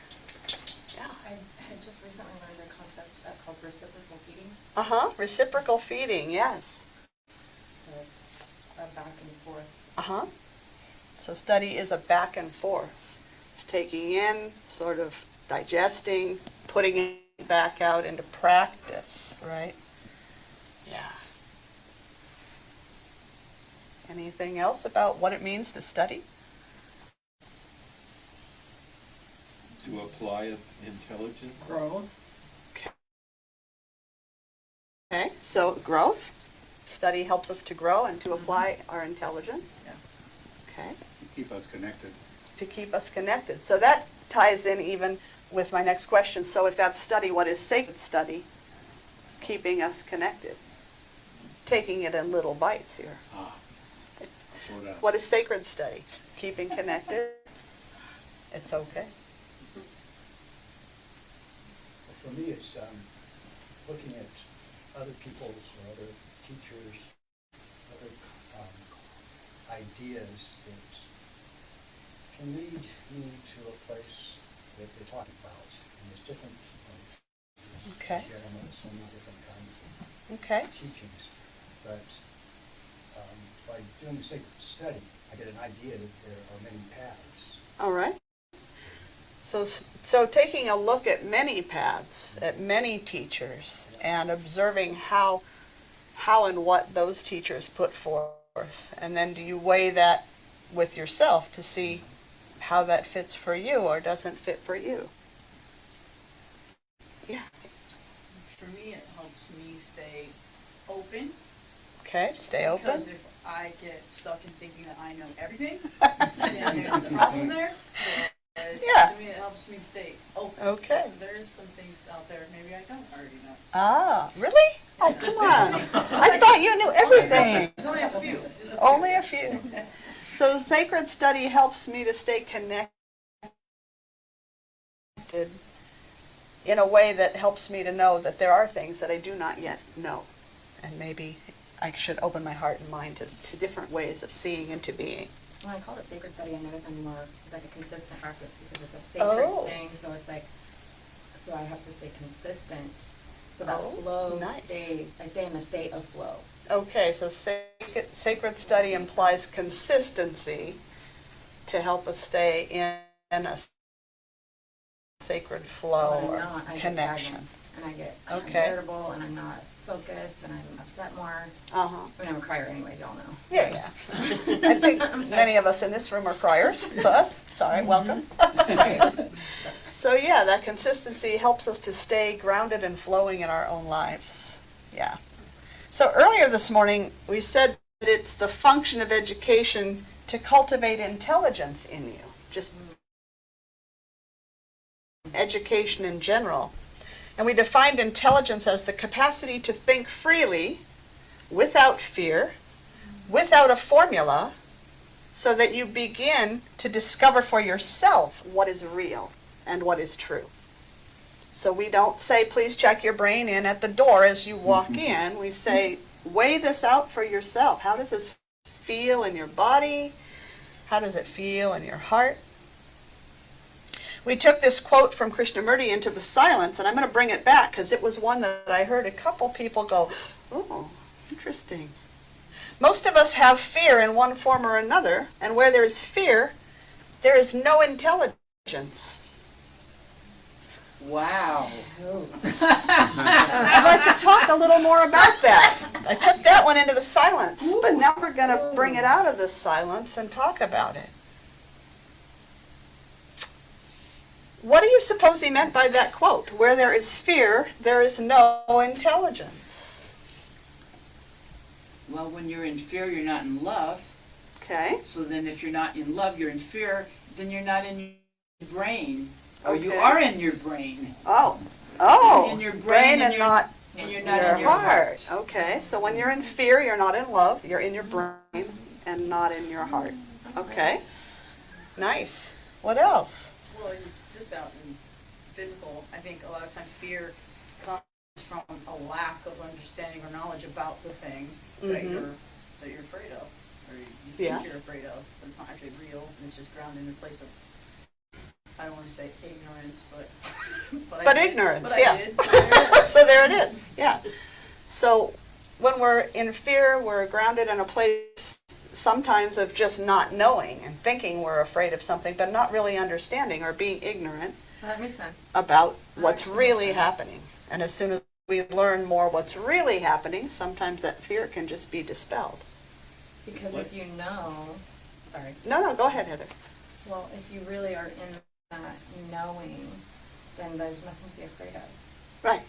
Yeah. I had just recently learned a concept called reciprocal feeding. Uh-huh. Reciprocal feeding, yes. So it's a back and forth. Uh-huh. So study is a back and forth. It's taking in, sort of digesting, putting it back out into practice, right? Yeah. Anything else about what it means to study? To apply intelligence? Growth. Okay, so growth. Study helps us to grow and to apply our intelligence. Yeah. Okay, Keep us connected. to keep us connected. So that ties in even with my next question. So if that's study, what is sacred study? Keeping us connected. Taking it in little bites here. Slow down. What is sacred study? Keeping connected. It's okay. For me, it's looking at other people's or other teachers, other ideas that can lead me to a place that they're talking about. And there's different Okay. so many different kinds Okay. of teachings. But by doing the sacred study, I get an idea that there are many paths. All right. So taking a look at many paths, at many teachers, and observing how and what those teachers put forth, and then do you weigh that with yourself to see how that fits for you or doesn't fit for you? Yeah. For me, it helps me stay open. Okay, stay open. Because if I get stuck in thinking that I know everything, then there's a problem there. So, Yeah. to me, it helps me stay open. Okay. There's some things out there maybe I don't already know. Ah, really? Oh, come on. I thought you knew everything. There's only a few. Just a few. Only a few. So sacred study helps me to stay connected in a way that helps me to know that there are things that I do not yet know. And maybe I should open my heart and mind to different ways of seeing into being. When I call it sacred study, I notice I'm more, it's like a consistent practice because it's a sacred thing. So it's like, so I have to stay consistent. So that flow nice. stays, I stay in a state of flow. Okay, so sacred study implies consistency to help us stay in a sacred flow When or I'm not, I get connection. stagnant. And I get I'm Okay. irritable and I'm not focused and I'm upset more. Uh-huh. I mean, I'm a crier anyways, y'all know. Yeah. I think many of us in this room are criers. Thus, sorry, welcome. So yeah, that consistency helps us to stay grounded and flowing in our own lives. Yeah. So earlier this morning, we said that it's the function of education to cultivate intelligence in you, just education in general. And we defined intelligence as the capacity to think freely, without fear, without a formula, so that you begin to discover for yourself what is real and what is true. So we don't say, please check your brain in at the door as you walk in. We say, weigh this out for yourself. How does this feel in your body? How does it feel in your heart? We took this quote from Krishnamurti into the silence, and I'm going to bring it back because it was one that I heard a couple people go, oh, interesting. Most of us have fear in one form or another, and where there is fear, there is no intelligence. Wow. I'd like to talk a little more about that. I took that one into the silence, but now we're going to bring it out of the silence and talk about it. What do you suppose he meant by that quote? Where there is fear, there is no intelligence. Well, when you're in fear, you're not in love. Okay. So then if you're not in love, you're in fear, then you're not in your brain. Or you Okay. are in your brain. Oh. In your brain and you're- not And you're not your in your heart. heart. Okay, so when you're in fear, you're not in love. You're in your brain and not in your heart. Okay. Nice. What else? Well, just out in physical, I think a lot of times fear comes from a lack of understanding or knowledge about the thing that you're afraid of, or you think Yeah. you're afraid of, but it's not actually real, and it's just grounded in a place of, I don't want to say ignorance, but But I did. ignorance, But yeah. I did, so there it is. So there it is. Yeah. So when we're in fear, we're grounded in a place sometimes of just not knowing and thinking we're afraid of something, but not really understanding or being ignorant That makes sense. about That what's actually really makes sense. happening. And as soon as we learn more what's really happening, sometimes that fear can just be dispelled. Because if you know, sorry, No, go ahead, Heather. well, if you really are in that knowing, then there's nothing to be afraid of. Right.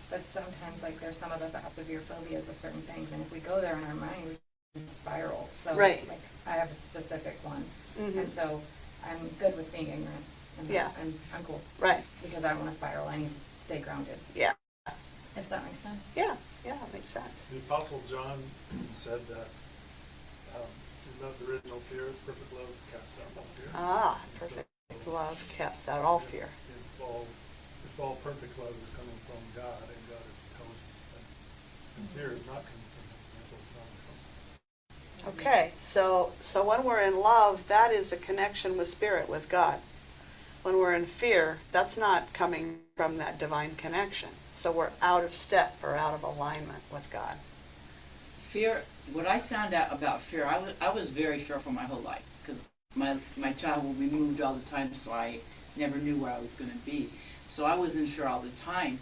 But sometimes, like, there's some of us that have severe phobias of certain things, and if we go there in our mind, we can spiral. So, Right. like, I have a specific one, Mhm. and so I'm good with being ignorant. And Yeah. I'm cool, Right. because I don't want to spiral. I need to stay grounded. Yeah. If that makes sense. Yeah, it makes sense. The Apostle John said that love there is no fear, perfect love casts out all fear. Ah, So, perfect love casts out all fear. If all perfect love is coming from God and God is intelligence, then fear is not coming from Him. Therefore, it's not from. Okay, so when we're in love, that is a connection with spirit, with God. When we're in fear, that's not coming from that divine connection. So we're out of step or out of alignment with God. Fear, what I found out about fear, I was very fearful my whole life because my child will be moved all the time, so I never knew where I was going to be. So I was in fear all the time.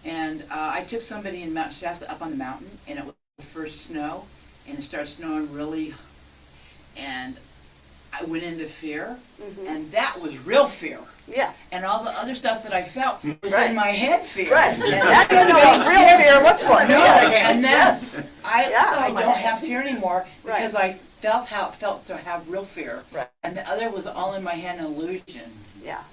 And I took somebody in Mount Shasta up on the mountain, and it was the first snow, and it started snowing really, and I went into fear, and that was real fear. Yeah. And all the other stuff that I felt was Right. in my head fear. Right. And Now you know what real fear looks like. No, Yes. and then Yes. I Yeah. don't have fear anymore Right. because I felt how it felt to have real fear. Right. And the other was all in my head, an illusion. Yeah.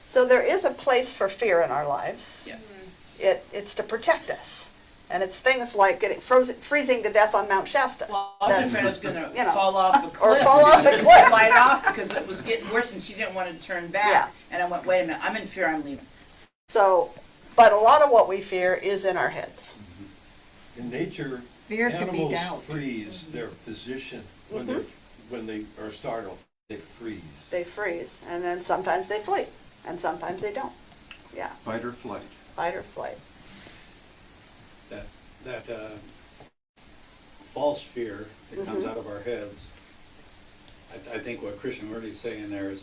So there is a place for fear in our lives. Yes. It's to protect us. And it's things like getting freezing to death on Mount Shasta. Well, I was That's, afraid I was going to you know, fall off a or cliff. fall off a cliff. Slide off because it was getting worse and she didn't want to turn back. Yeah. And I went, wait a minute, I'm in fear, I'm leaving. So, but a lot of what we fear is in our heads. In nature, Fear can be animals doubt. freeze their position when they are startled. They freeze. They freeze, and then sometimes they flee, and sometimes they don't. Yeah, Fight or flight. fight or flight. That false fear that comes out of our heads, I think what Krishnamurti is saying there is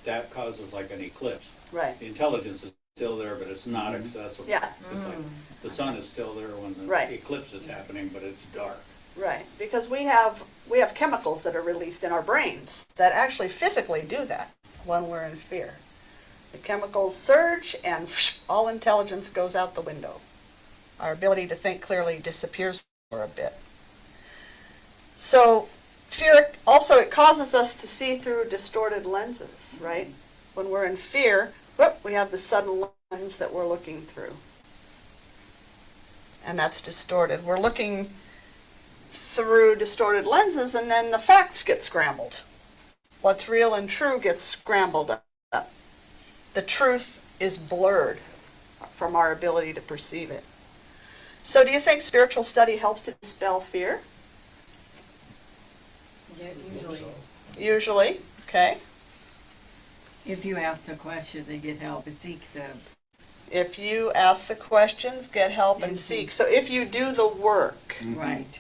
that causes like an eclipse. Right. The intelligence is still there, but it's not accessible. Yeah. It's like the sun is still there when the Right. eclipse is happening, but it's dark. Right, because we have chemicals that are released in our brains that actually physically do that when we're in fear. The chemicals surge and all intelligence goes out the window. Our ability to think clearly disappears for a bit. So fear also, it causes us to see through distorted lenses, right? When we're in fear, we have the sudden lens that we're looking through. And that's distorted. We're looking through distorted lenses, and then the facts get scrambled. What's real and true gets scrambled up. The truth is blurred from our ability to perceive it. So do you think spiritual study helps to dispel fear? Yeah, usually. Usually, okay. If you ask the question, they get help and seek them. If you ask the questions, get help and seek. So if you do the work, Right.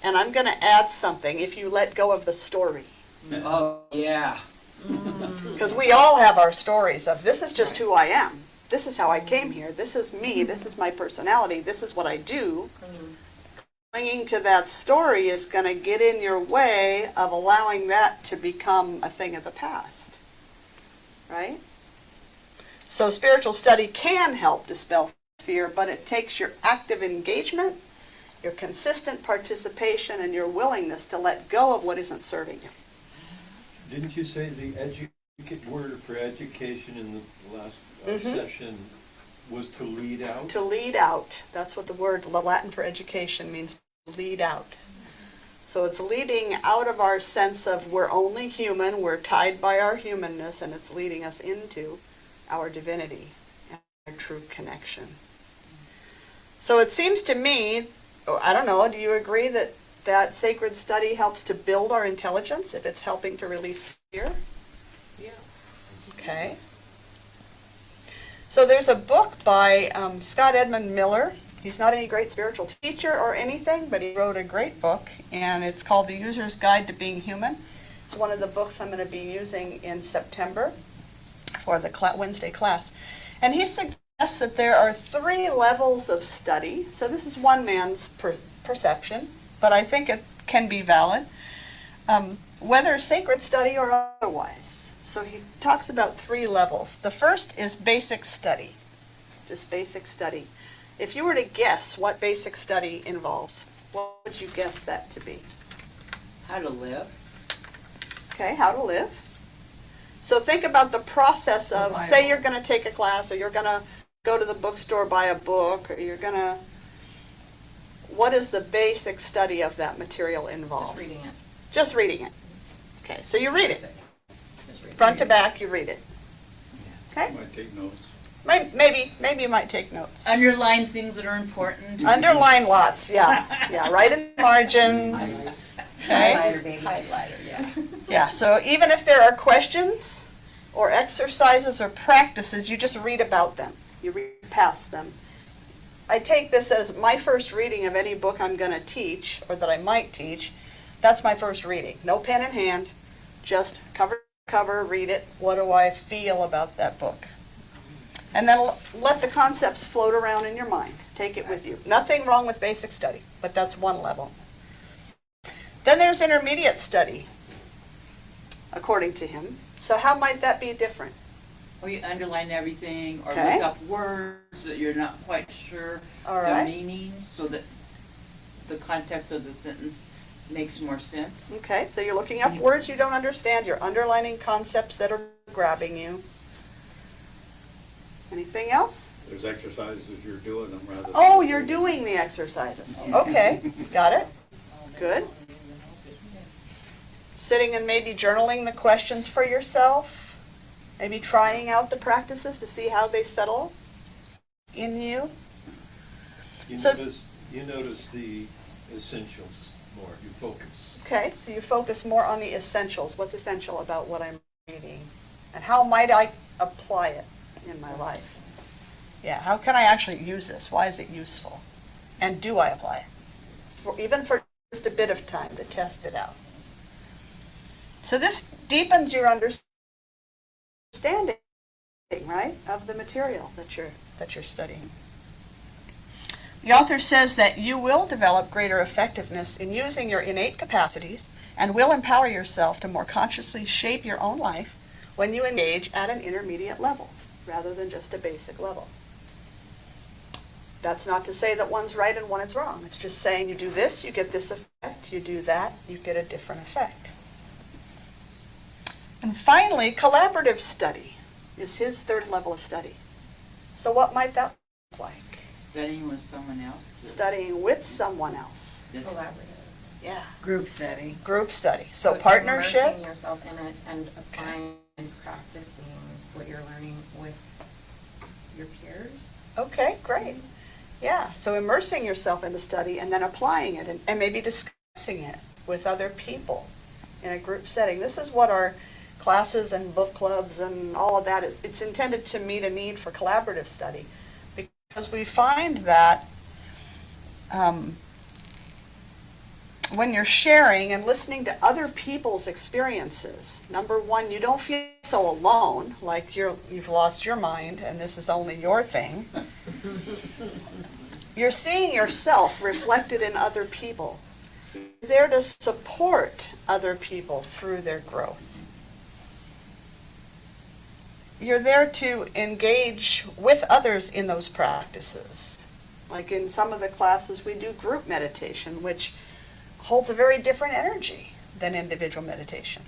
and I'm going to add something, if you let go of the story. Oh, yeah. Because we all have our stories of, this is just who I am. This is how I came here. This is me. This is my personality. This is what I do. Clinging to that story is going to get in your way of allowing that to become a thing of the past. Right? So spiritual study can help dispel fear, but it takes your active engagement, your consistent participation, and your willingness to let go of what isn't serving you. Didn't you say the word for education in the last session was to lead out? To lead out. That's what the Latin for education means, to lead out. So it's leading out of our sense of we're only human, we're tied by our humanness, and it's leading us into our divinity and our true connection. So it seems to me, I don't know, do you agree that sacred study helps to build our intelligence if it's helping to release fear? Yes. Okay. So there's a book by Scott Edmund Miller. He's not any great spiritual teacher or anything, but he wrote a great book, and it's called The User's Guide to Being Human. It's one of the books I'm going to be using in September for the Wednesday class. And he suggests that there are 3 levels of study. So this is one man's perception, but I think it can be valid, whether sacred study or otherwise. So he talks about 3 levels. The first is basic study, just basic study. If you were to guess what basic study involves, what would you guess that to be? How to live. Okay, how to live. So think about the process of, say you're going to take a class, or you're going to go to the bookstore, buy a book, or you're going to, what is the basic study of that material involved? Just reading it. Just reading it. Okay, so you read it. Just read it. Front to back, you read it. Okay? Might take notes. Maybe you might take notes. Underline things that are important. Underline lots, yeah. Yeah, write in margins. Okay? Highlighter, baby. Highlighter, yeah. Yeah, so even if there are questions or exercises or practices, you just read about them. You read past them. I take this as my first reading of any book I'm going to teach, or that I might teach. That's my first reading. No pen in hand, just cover to cover, read it. What do I feel about that book? And then let the concepts float around in your mind. Take it with you. Nothing wrong with basic study, but that's one level. Then there's intermediate study, according to him. So how might that be different? Or you underline everything, or Okay. look up words that you're not quite sure All the right. meaning, so that the context of the sentence makes more sense. Okay, so you're looking up words you don't understand. You're underlining concepts that are grabbing you. Anything else? There's exercises you're doing them rather than. Oh, you're doing the exercises. Okay, got it. Good. Sitting and maybe journaling the questions for yourself. Maybe trying out the practices to see how they settle in you. You So- notice the essentials more, you focus. Okay, so you focus more on the essentials. What's essential about what I'm reading? And how might I apply it in my life? Yeah, how can I actually use this? Why is it useful? And do I apply it? Even for just a bit of time to test it out. So this deepens your understanding, right, of the material that you're studying. The author says that you will develop greater effectiveness in using your innate capacities and will empower yourself to more consciously shape your own life when you engage at an intermediate level rather than just a basic level. That's not to say that one's right and one is wrong. It's just saying you do this, you get this effect. You do that, you get a different effect. And finally, collaborative study is his 3rd level of study. So what might that look like? Studying with someone else. Studying with someone else. This Collaborative. Yeah. Group setting. Group study. So You're partnership. Immersing yourself in it and applying and practicing what you're learning with your peers. Okay, great. Yeah, so immersing yourself in the study and then applying it and maybe discussing it with other people in a group setting. This is what our classes and book clubs and all of that is. It's intended to meet a need for collaborative study, because we find that when you're sharing and listening to other people's experiences, number one, you don't feel so alone, like you've lost your mind and this is only your thing. You're seeing yourself reflected in other people. You're there to support other people through their growth. You're there to engage with others in those practices. Like in some of the classes, we do group meditation, which holds a very different energy than individual meditation.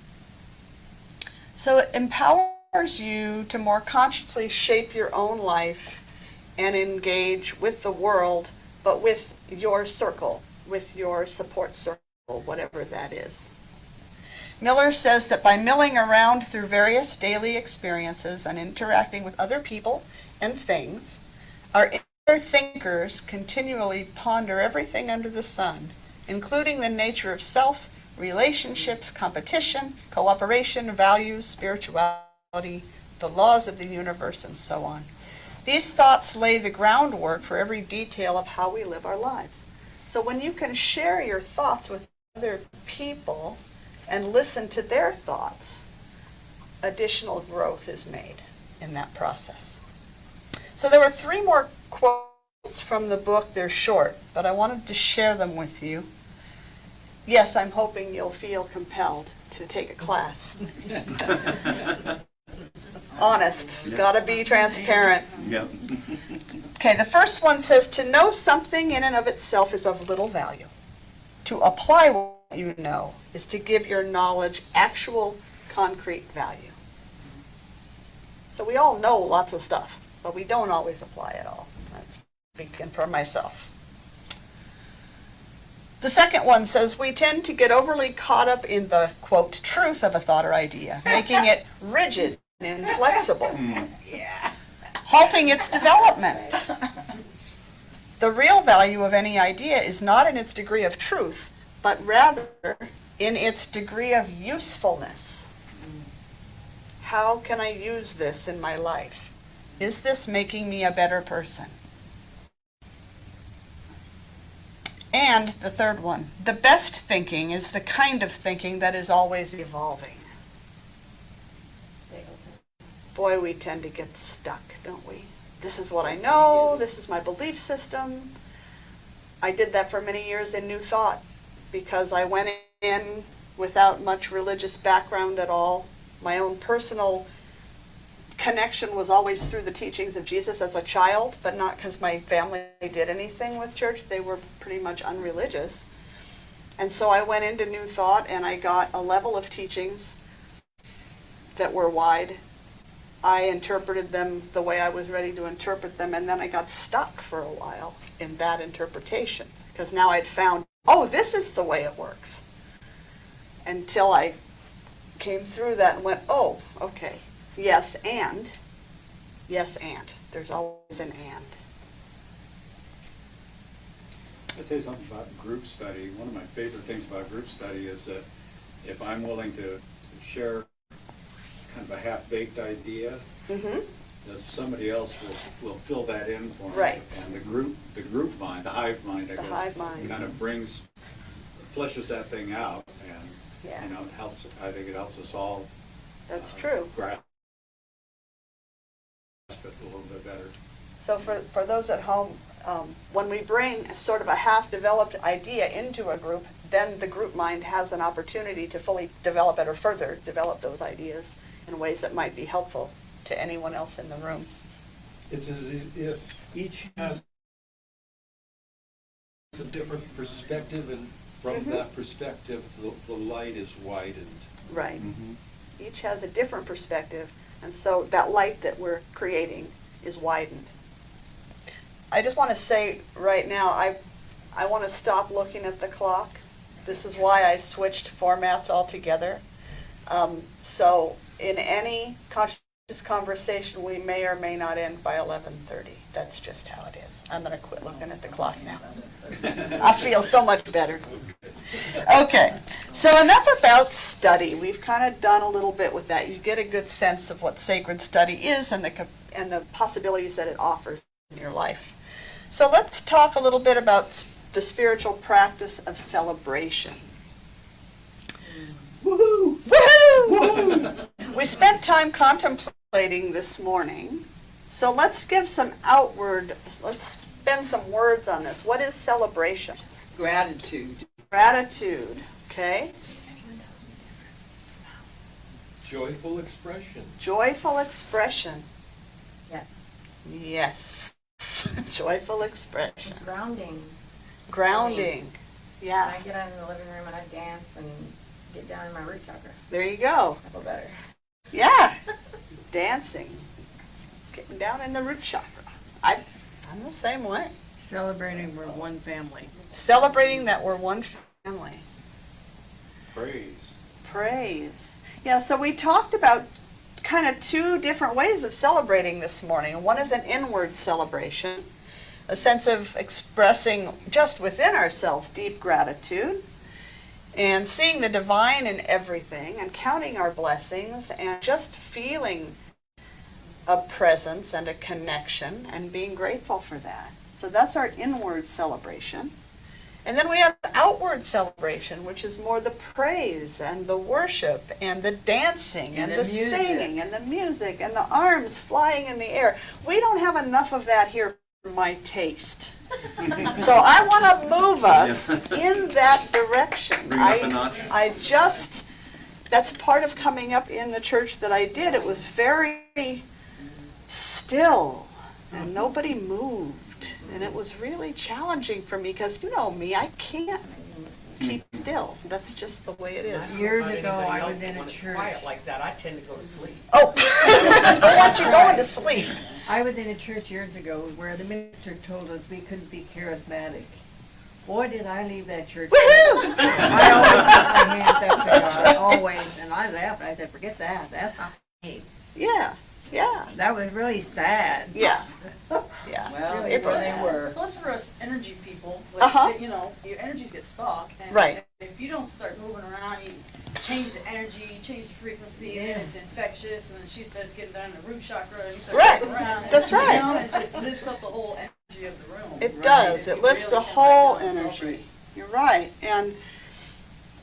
So it empowers you to more consciously shape your own life and engage with the world, but with your circle, with your support circle, whatever that is. Miller says that by milling around through various daily experiences and interacting with other people and things, our inner thinkers continually ponder everything under the sun, including the nature of self, relationships, competition, cooperation, values, spirituality, the laws of the universe, and so on. These thoughts lay the groundwork for every detail of how we live our lives. So when you can share your thoughts with other people and listen to their thoughts, additional growth is made in that process. So there were 3 more quotes from the book. They're short, but I wanted to share them with you. Yes, I'm hoping you'll feel compelled to take a class. Honest, gotta be transparent. Yep. Okay, the first one says, to know something in and of itself is of little value. To apply what you know is to give your knowledge actual concrete value. So we all know lots of stuff, but we don't always apply it all. I'm speaking for myself. The second one says, we tend to get overly caught up in the, quote, truth of a thought or idea, making it rigid and inflexible, halting its development. The real value of any idea is not in its degree of truth, but rather in its degree of usefulness. How can I use this in my life? Is this making me a better person? And the third one, the best thinking is the kind of thinking that is always evolving. Boy, we tend to get stuck, don't we? This is what I know, this is my belief system. I did that for many years in New Thought because I went in without much religious background at all. My own personal connection was always through the teachings of Jesus as a child, but not because my family did anything with church. They were pretty much unreligious. And so I went into New Thought and I got a level of teachings that were wide. I interpreted them the way I was ready to interpret them, and then I got stuck for a while in that interpretation because now I'd found, oh, this is the way it works. Until I came through that and went, oh, okay. Yes, and. Yes, and. There's always an and. I'd say something about group study. One of my favorite things about group study is that if I'm willing to share kind of a half-baked idea, that somebody else will fill that in for me. Right. And the group mind, the hive mind, I guess, hive mind. kind of fleshes that thing out, and it helps. I think it helps us all. That's true. Grasp it a little bit better. So for those at home, when we bring sort of a half-developed idea into a group, then the group mind has an opportunity to fully develop it or further develop those ideas in ways that might be helpful to anyone else in the room. It's as if each has a different perspective, and from that perspective, the light is widened. Right. Each has a different perspective, and so that light that we're creating is widened. I just want to say right now, I want to stop looking at the clock. This is why I switched formats altogether. So in any conscious conversation, we may or may not end by 11:30. That's just how it is. I'm going to quit looking at the clock now. I feel so much better. Okay, So enough about study. We've kind of done a little bit with that. You get a good sense of what sacred study is and the possibilities that it offers in your life. So let's talk a little bit about the spiritual practice of celebration. Woohoo! Woohoo! We spent time contemplating this morning. So let's spend some words on this. What is celebration? Gratitude. Gratitude, okay? Joyful expression. Joyful expression. Yes. Yes. Joyful expression. It's grounding. Grounding. When Yeah. I get out in the living room and I dance and get down in my root chakra, There you go. I feel better. Yeah. Dancing. Getting down in the root chakra. I'm the same way. Celebrating we're one family. Celebrating that we're one family. Praise. Praise. Yeah, so we talked about kind of two different ways of celebrating this morning. One is an inward celebration, a sense of expressing just within ourselves deep gratitude and seeing the divine in everything and counting our blessings and just feeling a presence and a connection and being grateful for that. So that's our inward celebration. And then we have outward celebration, which is more the praise and the worship and the dancing and the singing and the music and the arms flying in the air. We don't have enough of that here for my taste. So I want to move us in that direction. Bring it up a notch. That's part of coming up in the church that I did. It was very still and nobody moved. And it was really challenging for me because you know me, I can't keep still. That's just the way it is. Years ago, I was in a church. Quiet like that, I tend to go to sleep. Oh, I don't want you going to sleep. I was in a church years ago where the minister told us we couldn't be charismatic. Boy, did I leave that church. Woohoo! I always put my hands up there. That's right. Always. And I laughed. I said, forget that. That's not me. Yeah, yeah, That was really sad. yeah, yeah. Well, Really there was. they were. Plus for us energy people, like, Uh-huh. you know, your energies get stuck. And Right. if you don't start moving around, you change the energy, you change the frequency, and then it's infectious, and then she starts getting down in the root chakra, and you start Right. moving around. That's and, right. You know, and it just lifts up the whole energy of the room. It Right. does. If It you lifts really the can whole let go and energy. celebrate. You're right. And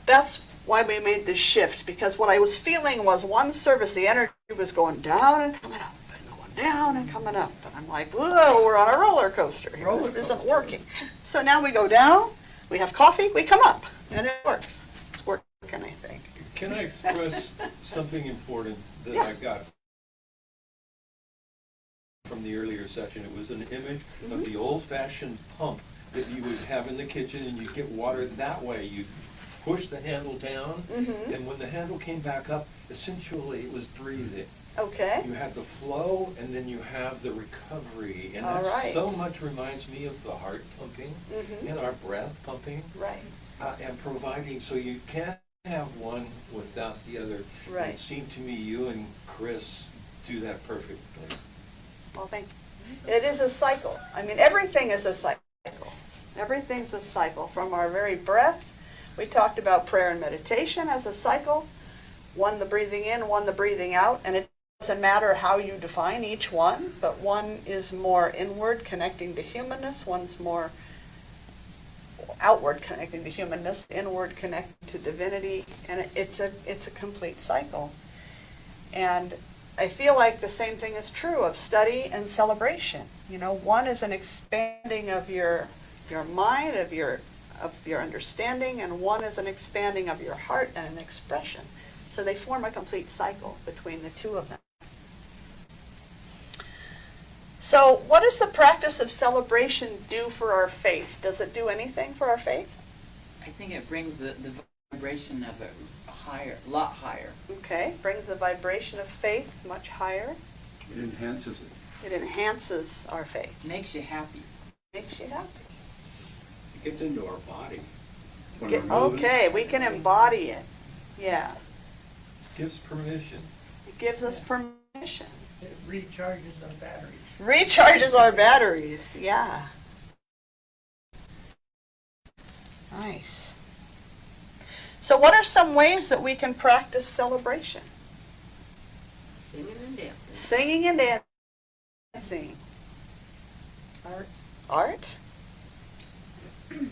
that's why we made this shift, because what I was feeling was one service, the energy was going down and coming up, and going down and coming up. And I'm like, whoa, we're on a roller coaster. here. This isn't working. So now we go down, we have coffee, we come up, and it works. It's working, I think. Can I express something important that Yeah. I got from the earlier session? It was an image of the old-fashioned pump that you would have in the kitchen, and you'd get water that way. You'd push the handle down, Mm-hmm. and when the handle came back up, essentially it was breathing. Okay. You have the flow, and then you have the recovery, and All that right. so much reminds me of the heart pumping Mhm. and our breath pumping, Right. and providing, so you can't have one without the other. And Right. it seemed to me you and Chris do that perfectly. Well, thank you. It is a cycle. I mean, everything is a cycle. Everything's a cycle. From our very breath, we talked about prayer and meditation as a cycle. One the breathing in, one the breathing out, and it doesn't matter how you define each one, but one is more inward, connecting to humanness, one's more outward, connecting to humanness, inward, connecting to divinity, and it's a complete cycle. And I feel like the same thing is true of study and celebration. You know, one is an expanding of your mind, of your understanding, and one is an expanding of your heart and an expression. So they form a complete cycle between the two of them. So what does the practice of celebration do for our faith? Does it do anything for our faith? I think it brings the vibration of it higher, a lot higher. Okay, brings the vibration of faith much higher. It enhances it. It enhances our faith. Makes you happy. Makes you happy. It gets into our body. When we're moving. Okay, we can embody it. Yeah. Gives permission. It gives us permission. It recharges our batteries. Recharges our batteries, yeah. Nice. So what are some ways that we can practice celebration? Singing and dancing. Singing and dancing. Art. Art?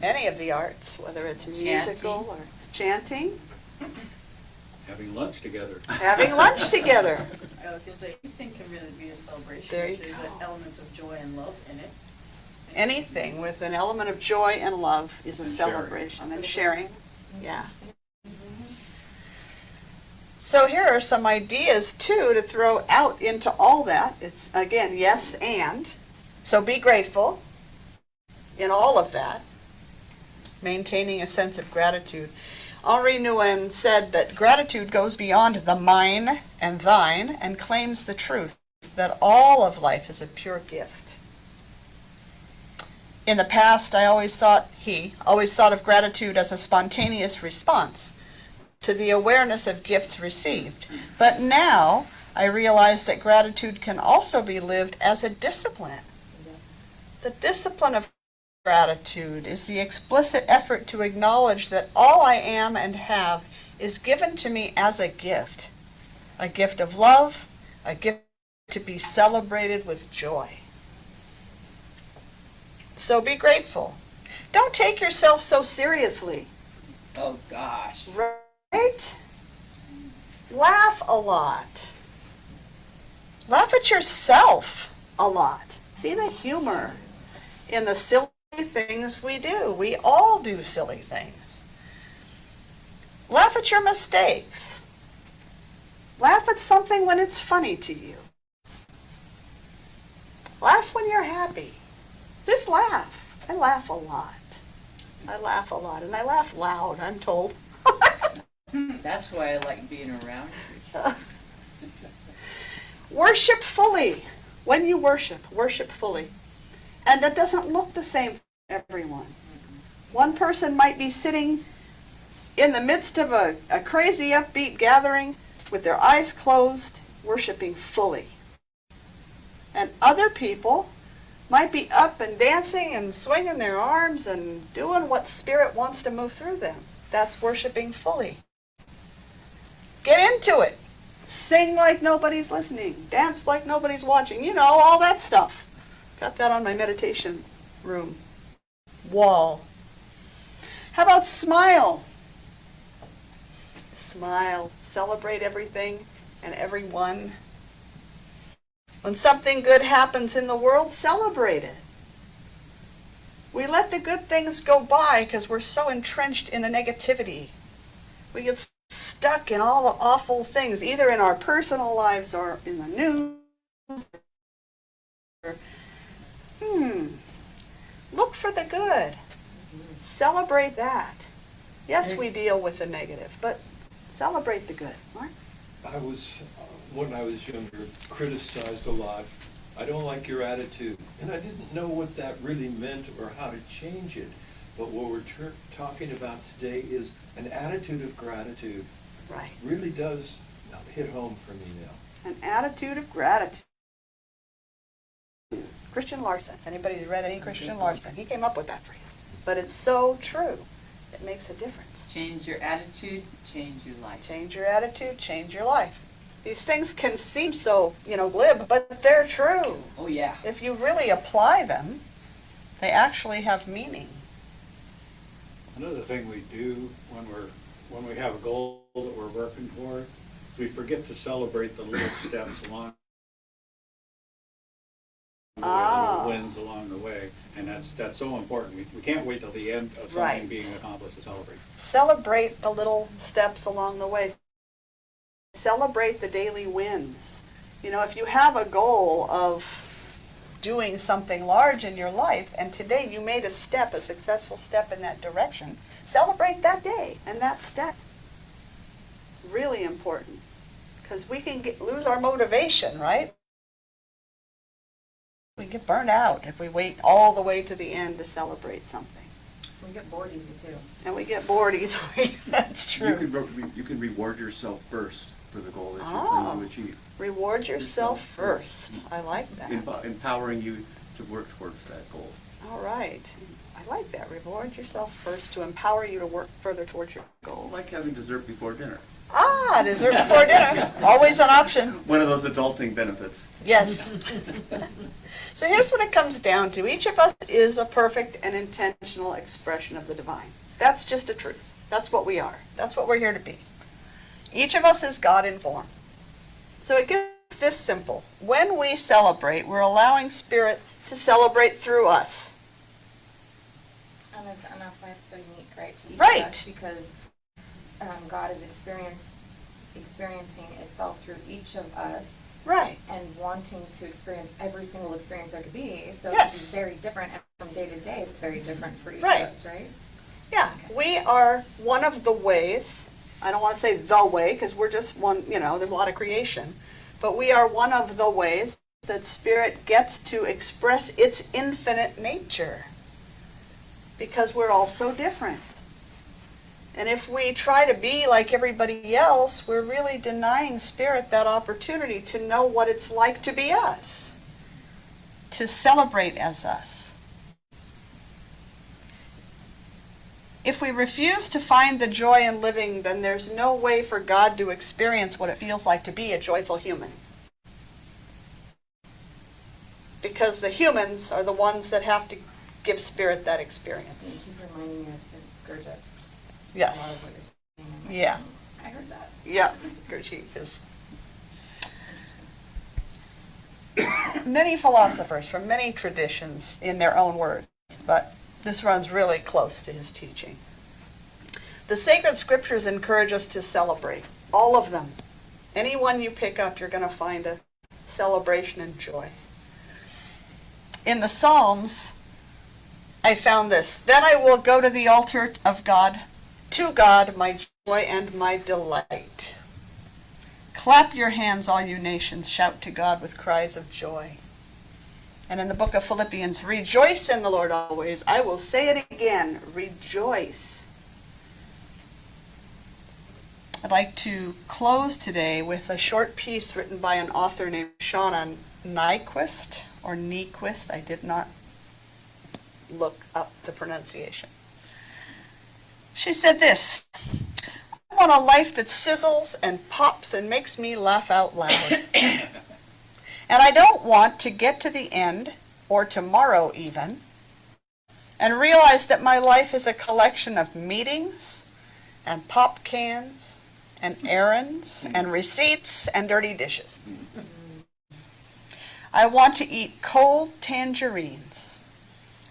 Any of the arts, whether it's musical or chanting. Having lunch together. Having lunch together. I was gonna say, anything can really be a celebration. There you if there's go. an element of joy and love in it. Anything with an element of joy and love is a And sharing. celebration. And sharing. Yeah. So here are some ideas, too, to throw out into all that. It's, again, yes and. So be grateful in all of that. Maintaining a sense of gratitude. Henri Nouwen said that gratitude goes beyond the mine and thine and claims the truth that all of life is a pure gift. In the past, he always thought of gratitude as a spontaneous response to the awareness of gifts received. But now I realize that gratitude can also be lived as a discipline. Yes. The discipline of gratitude is the explicit effort to acknowledge that all I am and have is given to me as a gift of love, a gift to be celebrated with joy. So be grateful. Don't take yourself so seriously. Oh, gosh. Right? Laugh a lot. Laugh at yourself a lot. See the humor in the silly things we do. We all do silly things. Laugh at your mistakes. Laugh at something when it's funny to you. Laugh when you're happy. Just laugh. I laugh a lot. I laugh a lot, and I laugh loud, I'm told. That's why I like being around you. Worship fully. When you worship fully. And that doesn't look the same for everyone. One person might be sitting in the midst of a crazy upbeat gathering with their eyes closed, worshiping fully. And other people might be up and dancing and swinging their arms and doing what Spirit wants to move through them. That's worshiping fully. Get into it. Sing like nobody's listening. Dance like nobody's watching. You know, all that stuff. Got that on my meditation room wall. How about smile? Smile. Celebrate everything and everyone. When something good happens in the world, celebrate it. We let the good things go by because we're so entrenched in the negativity. We get stuck in all the awful things, either in our personal lives or in the news. Look for the good. Celebrate that. Yes, we deal with the negative, but celebrate the good. Mark? I was, when I was younger, criticized a lot. I don't like your attitude. And I didn't know what that really meant or how to change it. But what we're talking about today is an attitude of gratitude. Right. Really does hit home for me now. An attitude of gratitude. Christian Larson. If anybody's read any Christian Larson, he came up with that phrase. But it's so true. It makes a difference. Change your attitude, change your life. Change your attitude, change your life. These things can seem so, glib, but they're true. Oh, yeah. If you really apply them, they actually have meaning. Another thing we do when we have a goal that we're working for, we forget to celebrate the little steps along the way, the little wins along the way, and that's so important. We can't wait till the end of something being accomplished to celebrate. Celebrate the little steps along the way. Celebrate the daily wins. If you have a goal of doing something large in your life, and today you made a successful step in that direction, celebrate that day and that step. Really important. Because we can lose our motivation, right? We get burned out if we wait all the way to the end to celebrate something. We get bored easy too. And we get bored easily. That's true. You can reward yourself first for the goal that you're trying to achieve. Reward yourself first. I like that. Empowering you to work towards that goal. All right. I like that. Reward yourself first to empower you to work further towards your goal. don't like having dessert before dinner. Ah, dessert before dinner. Always an option. One of those adulting benefits. Yes. So here's what it comes down to. Each of us is a perfect and intentional expression of the divine. That's just a truth. That's what we are. That's what we're here to be. Each of us is God in form. So it gets this simple. When we celebrate, we're allowing Spirit to celebrate through us. And that's why it's so unique, right, to each Right. of us, because God is experiencing itself through each of us. Right. And wanting to experience every single experience there could be. So Yes. it's very different, and from day to day, it's very different for each Right. of us, right? Yeah, we are one of the ways, I don't want to say the way, because we're just one, there's a lot of creation, but we are one of the ways that Spirit gets to express its infinite nature, because we're all so different. And if we try to be like everybody else, we're really denying Spirit that opportunity to know what it's like to be us, to celebrate as us. If we refuse to find the joy in living, then there's no way for God to experience what it feels like to be a joyful human. Because the humans are the ones that have to give Spirit that experience. You keep reminding me of Gurdjieff. A lot Yes. of what you're saying. Yeah. I heard that. Yeah. Gurdjieff is... Many philosophers from many traditions in their own words, but this runs really close to his teaching. The sacred scriptures encourage us to celebrate, all of them. Any one you pick up, you're going to find a celebration and joy. In the Psalms, I found this. Then I will go to the altar of God, to God, my joy and my delight. Clap your hands, all you nations, shout to God with cries of joy. And in the book of Philippians, rejoice in the Lord always. I will say it again, rejoice. I'd like to close today with a short piece written by an author named Shauna Nyquist, or Nyquist. I did not look up the pronunciation. She said this: I want a life that sizzles and pops and makes me laugh out loud. And I don't want to get to the end, or tomorrow even, and realize that my life is a collection of meetings and pop cans and errands and receipts and dirty dishes. I want to eat cold tangerines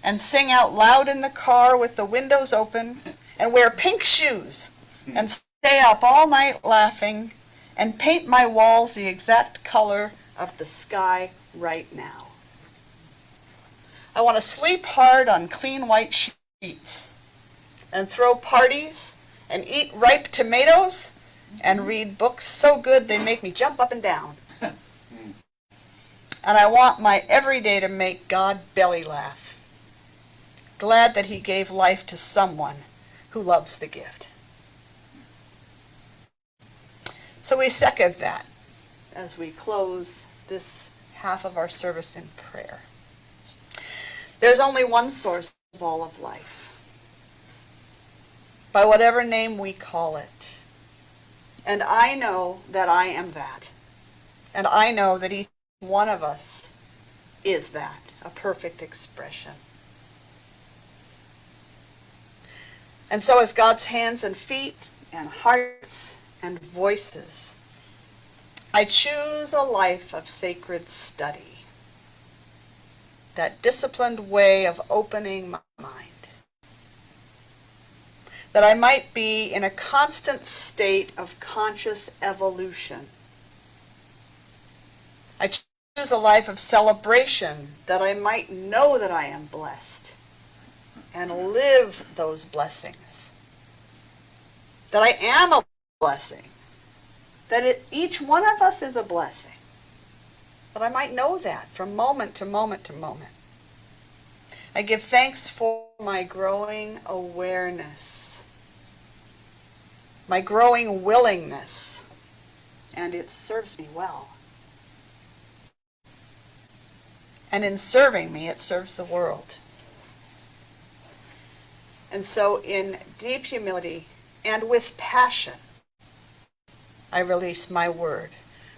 and sing out loud in the car with the windows open and wear pink shoes and stay up all night laughing and paint my walls the exact color of the sky right now. I want to sleep hard on clean white sheets and throw parties and eat ripe tomatoes and read books so good they make me jump up and down. And I want my everyday to make God belly laugh, glad that he gave life to someone who loves the gift. So we second that as we close this half of our service in prayer. There's only one source of all of life, by whatever name we call it. And I know that I am that. And I know that each one of us is that, a perfect expression. And so as God's hands and feet and hearts and voices, I choose a life of sacred study, that disciplined way of opening my mind, that I might be in a constant state of conscious evolution. I choose a life of celebration, that I might know that I am blessed and live those blessings, that I am a blessing, that each one of us is a blessing, that I might know that from moment to moment to moment. I give thanks for my growing awareness, my growing willingness, and it serves me well. And in serving me, it serves the world. And so in deep humility and with passion, I release my word,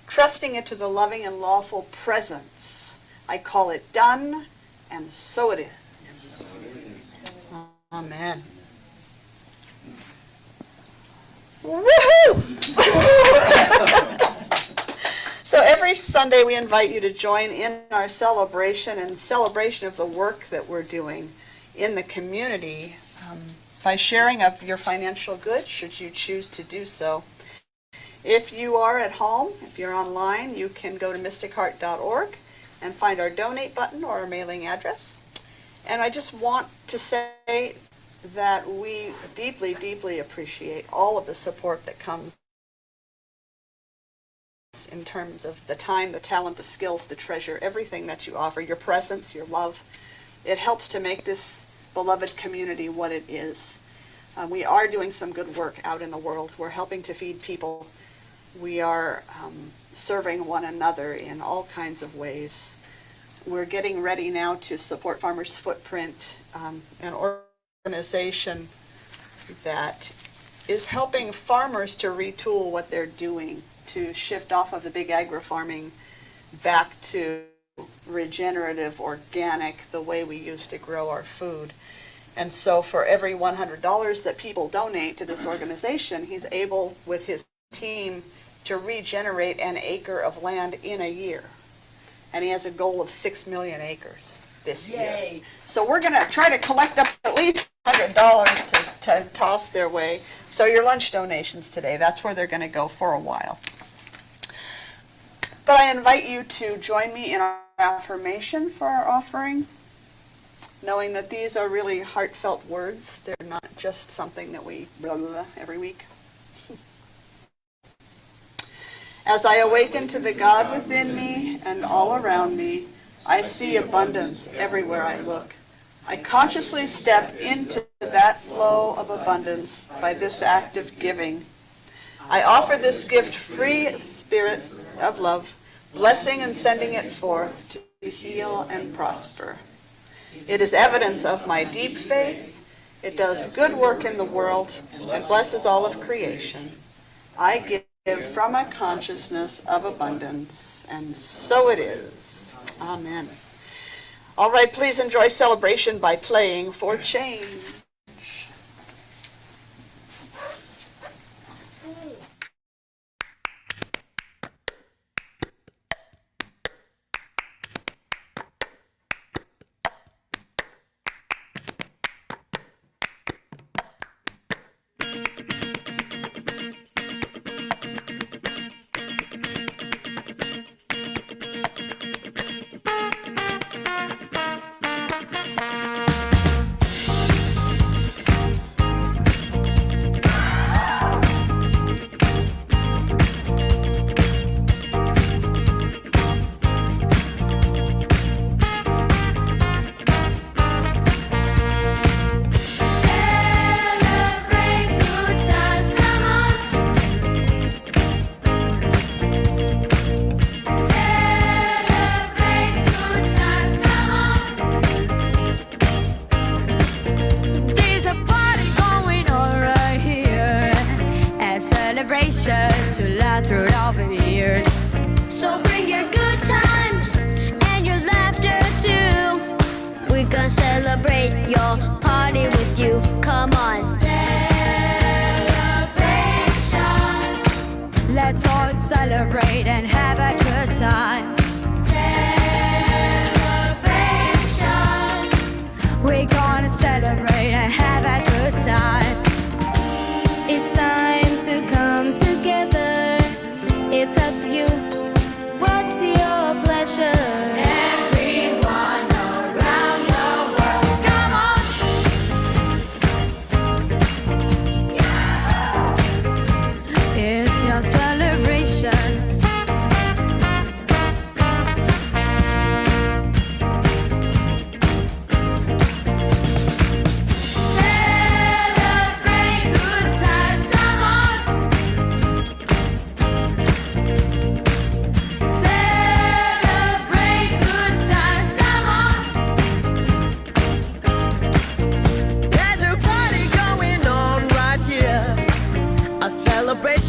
trusting it to the loving and lawful presence. I call it done, and so it is. Amen. Woohoo! So every Sunday we invite you to join in our celebration of the work that we're doing in the community by sharing of your financial goods, should you choose to do so. If you are at home, if you're online, you can go to mysticheart.org and find our donate button or our mailing address. And I just want to say that we deeply, deeply appreciate all of the support that comes in terms of the time, the talent, the skills, the treasure, everything that you offer, your presence, your love. It helps to make this beloved community what it is. We are doing some good work out in the world. We're helping to feed people. We are serving one another in all kinds of ways. We're getting ready now to support Farmers Footprint, an organization that is helping farmers to retool what they're doing, to shift off of the big agri-farming back to regenerative, organic, the way we used to grow our food. And so for every $100 that people donate to this organization, he's able, with his team, to regenerate an acre of land in a year. And he has a goal of 6 million acres this year. So we're going to try to collect up at least $100 to toss their way. So your lunch donations today, that's where they're going to go for a while. But I invite you to join me in our affirmation for our offering, knowing that these are really heartfelt words. They're not just something that we blah, blah, blah every week. As I awaken to the God within me and all around me, I see abundance everywhere I look. I consciously step into that flow of abundance by this act of giving. I offer this gift free of spirit of love, blessing and sending it forth to heal and prosper. It is evidence of my deep faith. It does good work in the world and blesses all of creation. I give from a consciousness of abundance, and so it is. Amen. All right, please enjoy celebration by playing for change. To laugh throughout the years. So bring your good times and your laughter too. We gonna celebrate your party with you. Come on. Celebration. Let's all celebrate and have a good time. Celebration. We're gonna celebrate and have a good time. It's time to come together. It's up to you. What's your pleasure? Everyone around the world, come on. Yeah. It's your celebration.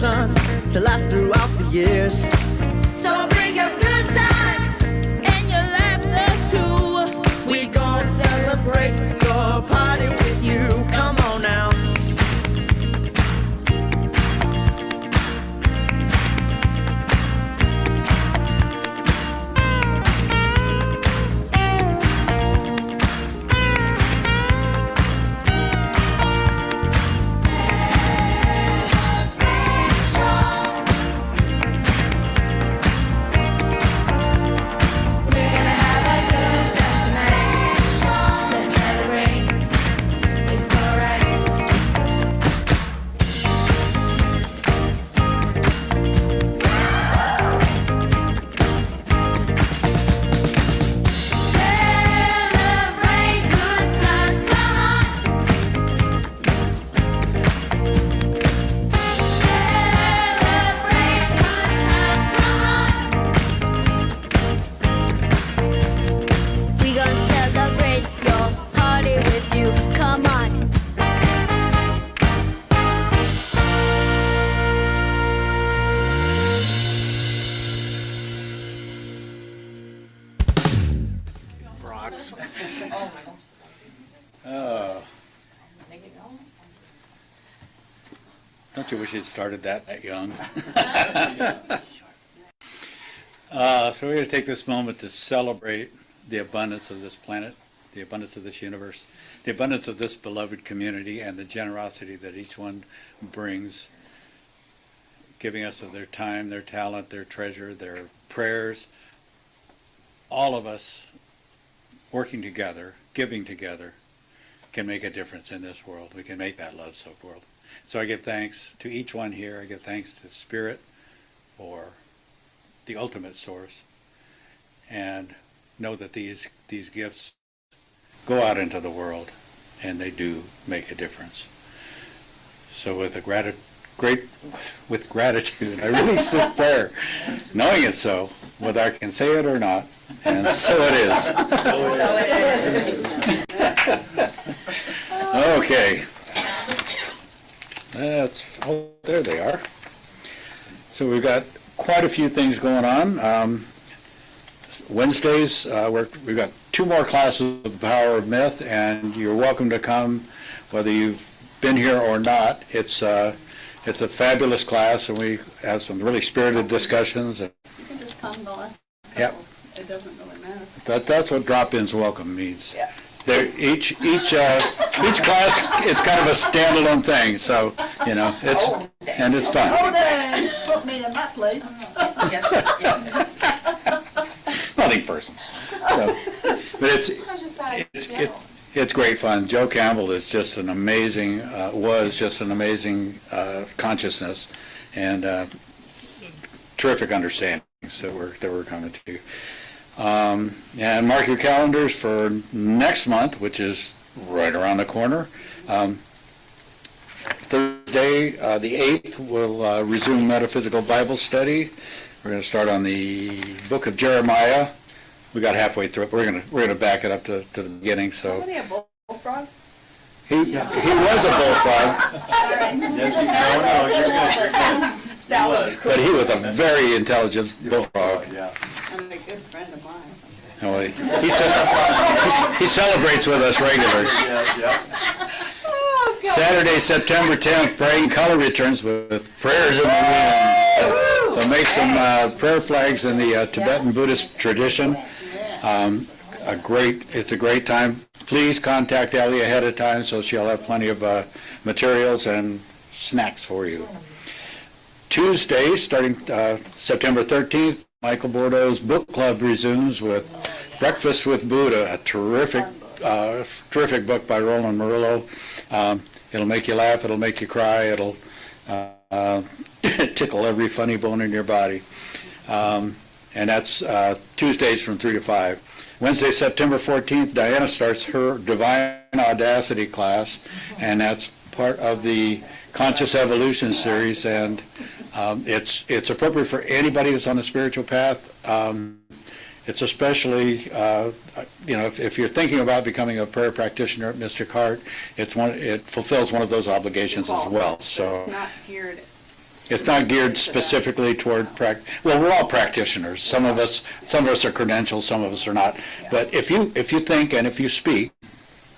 celebration to last throughout the years. So bring your good times and your laughter too. We gon' celebrate Your party with you, come on now. We're gonna have a good time tonight. Let's celebrate. It's alright. Celebrate good times, come on. Celebrate good times, come on. We gon' celebrate your party with you. Come on. Rocks. Oh, my gosh. Oh, Take it home. don't you wish you'd started that young? So we're going to take this moment to celebrate the abundance of this planet, the abundance of this universe, the abundance of this beloved community, and the generosity that each one brings, giving us of their time, their talent, their treasure, their prayers. All of us working together, giving together, can make a difference in this world. We can make that love-soaked world. So I give thanks to each one here. I give thanks to Spirit for the ultimate source, and know that these gifts go out into the world, and they do make a difference. So with gratitude, I release this prayer, knowing it's so, whether I can say it or not, and so it is. So it is. Okay. There they are. So we've got quite a few things going on. Wednesdays, we've got 2 more classes of the Power of Myth, and you're welcome to come, whether you've been here or not. It's a fabulous class, and we have some really spirited discussions. You can just come the last Yep. couple. It doesn't really matter. That's what drop-ins welcome means. Yeah. Each class is kind of a standalone thing, so, and it's fun. Oh, then, put me in that place. Yes, yes. Nothing personal. So, but I just thought I'd schedule. it's great fun. Joe Campbell is just an amazing, consciousness, and terrific understandings that we're coming to. And mark your calendars for next month, which is right around the corner. Thursday, the 8th, we'll resume metaphysical Bible study. We're going to start on the book of Jeremiah. We got halfway through it. We're going to back it up to the beginning. So Somebody a bullfrog? he was a bullfrog, That was but he was a very intelligent bullfrog. I'm a good friend of mine. Oh, he celebrates with us regularly. Saturday, September 10th, Praying Color returns with prayers in the wind. So make some prayer flags in the Tibetan Buddhist tradition. It's a great time. Please contact Ellie ahead of time so she'll have plenty of materials and snacks for you. Tuesday, starting September 13th, Michael Bordeaux's book club resumes with Breakfast with Buddha, a terrific book by Roland Murillo. It'll make you laugh, it'll make you cry, it'll tickle every funny bone in your body. And that's Tuesdays from 3 to 5. Wednesday, September 14th, Diana starts her Divine Audacity class, and that's part of the Conscious Evolution series, and it's appropriate for anybody that's on the spiritual path. It's especially, if you're thinking about becoming a prayer practitioner at Mystic Heart, it fulfills one of those obligations as well. So Not here It's not geared specifically toward well, we're all practitioners. Some of us are credentialed, some of us are not. But if you think and if you speak,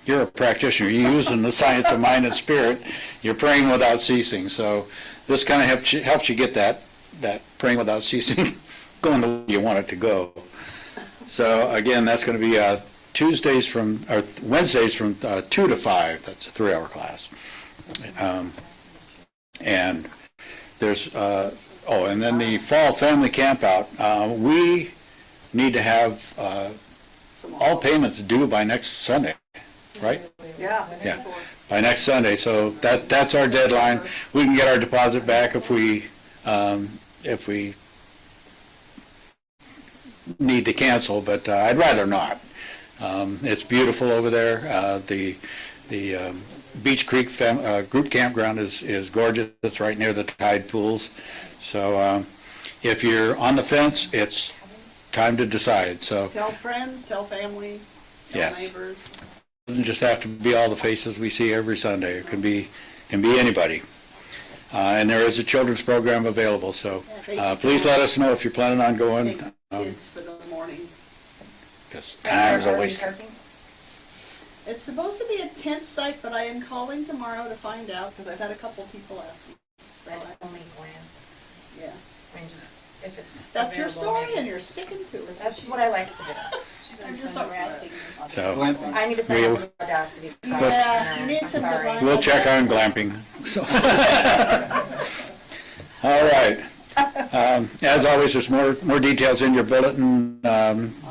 you're a practitioner. You're using the science of mind and spirit. You're praying without ceasing. So this kind of helps you get that praying without ceasing going the way you want it to go. So again, that's going to be Wednesdays from 2 to 5. That's a 3-hour class. And there's and then the fall family camp out. We need to have all payments due by next Sunday, right? Yeah. Yeah, by next Sunday. So that's our deadline. We can get our deposit back if we need to cancel, but I'd rather not. It's beautiful over there. The Beach Creek group campground is gorgeous. It's right near the tide pools. So if you're on the fence, it's time to decide. So Tell friends, tell family, tell yes. neighbors. It doesn't just have to be all the faces we see every Sunday. It can be anybody. And there is a children's program available. So please let us know if you're planning on going. Kids for the morning. Because time's always. It's supposed to be a tent site, but I am calling tomorrow to find out because I've had a couple people ask me. So Only glam. yeah. I mean, just if it's That's your available, story maybe. and you're sticking to it. That's what I like to do. I'm just harassing you. So I need to sign up for the audacity. Yeah, you need I'm some sorry. divine- we'll check on glamping. So. All right. As always, there's more details in your bulletin.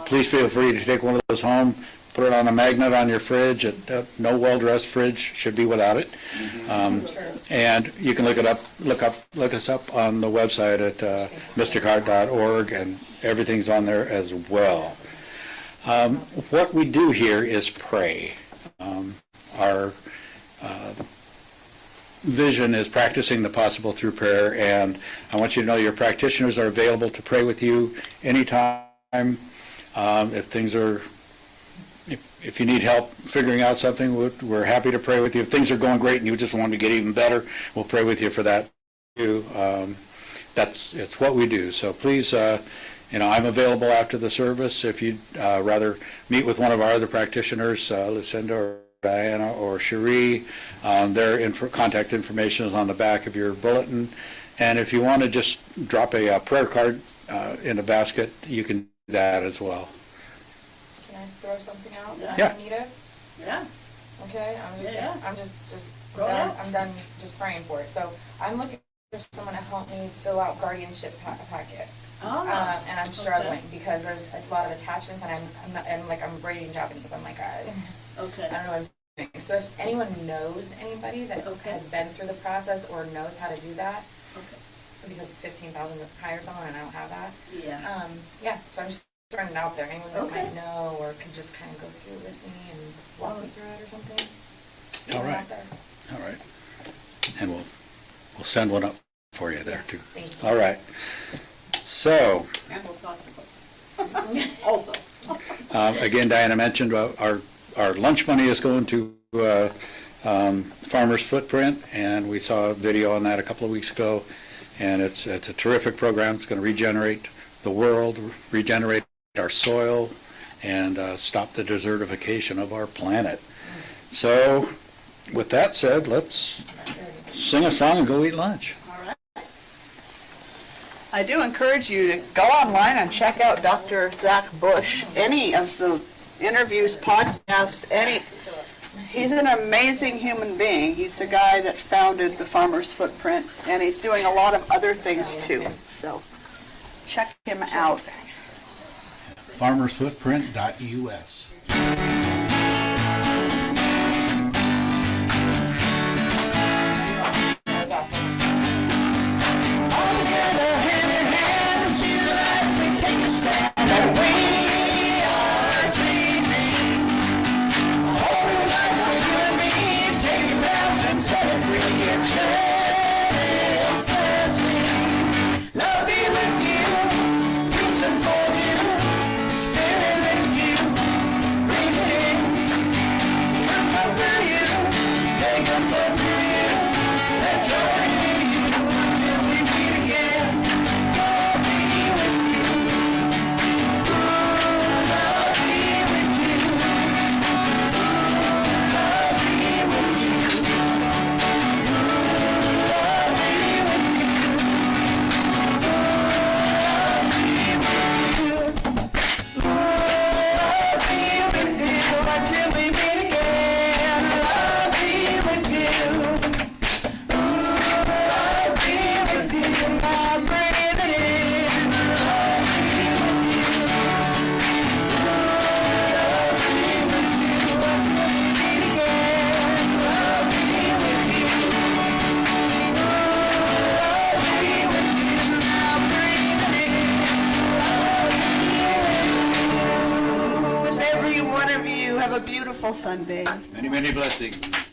Please feel free to take one of those home, put it on a magnet on your fridge. No well-dressed fridge should be without it. And you can look us up on the website at mysticheart.org, and everything's on there as well. What we do here is pray. Our vision is practicing the possible through prayer, and I want you to know your practitioners are available to pray with you anytime. If you need help figuring out something, we're happy to pray with you. If things are going great and you just want to get even better, we'll pray with you for that too. It's what we do. So please, I'm available after the service. If you'd rather meet with one of our other practitioners, Lucinda or Diana or Cherie, their contact information is on the back of your bulletin. And if you want to just drop a prayer card in the basket, you can do that as well. Can I throw something out? Yeah. Anita? Yeah. Okay, I'm just Go done, out. I'm done just praying for it. So I'm looking for someone to help me fill out guardianship packet. And I'm struggling because there's a lot of attachments, and I'm writing Japanese. I'm like, I don't know what I'm doing. So if anyone knows anybody that has been through the process or knows how to do that, because it's $15,000 to hire someone and I don't have that. Yeah. So I'm just throwing it out there. Anyone that might know or could just kind of go through it with me and walk me through it or something. Just All throw it right. out there. All right. And we'll send one up for you there too. Thank you. All right. So, And we'll talk about it. Also. again, Diana mentioned our lunch money is going to Farmer's Footprint, and we saw a video on that a couple of weeks ago, and it's a terrific program. It's going to regenerate the world, regenerate our soil, and stop the desertification of our planet. So, with that said, let's sing a song and go eat lunch. I do encourage you to go online and check out Dr. Zach Bush, any of the interviews, podcasts, he's an amazing human being. He's the guy that founded the Farmer's Footprint, and he's doing a lot of other things too. So check him out. farmersfootprint.us. Spirit with you, breathe Have a beautiful Sunday. Many, many blessings.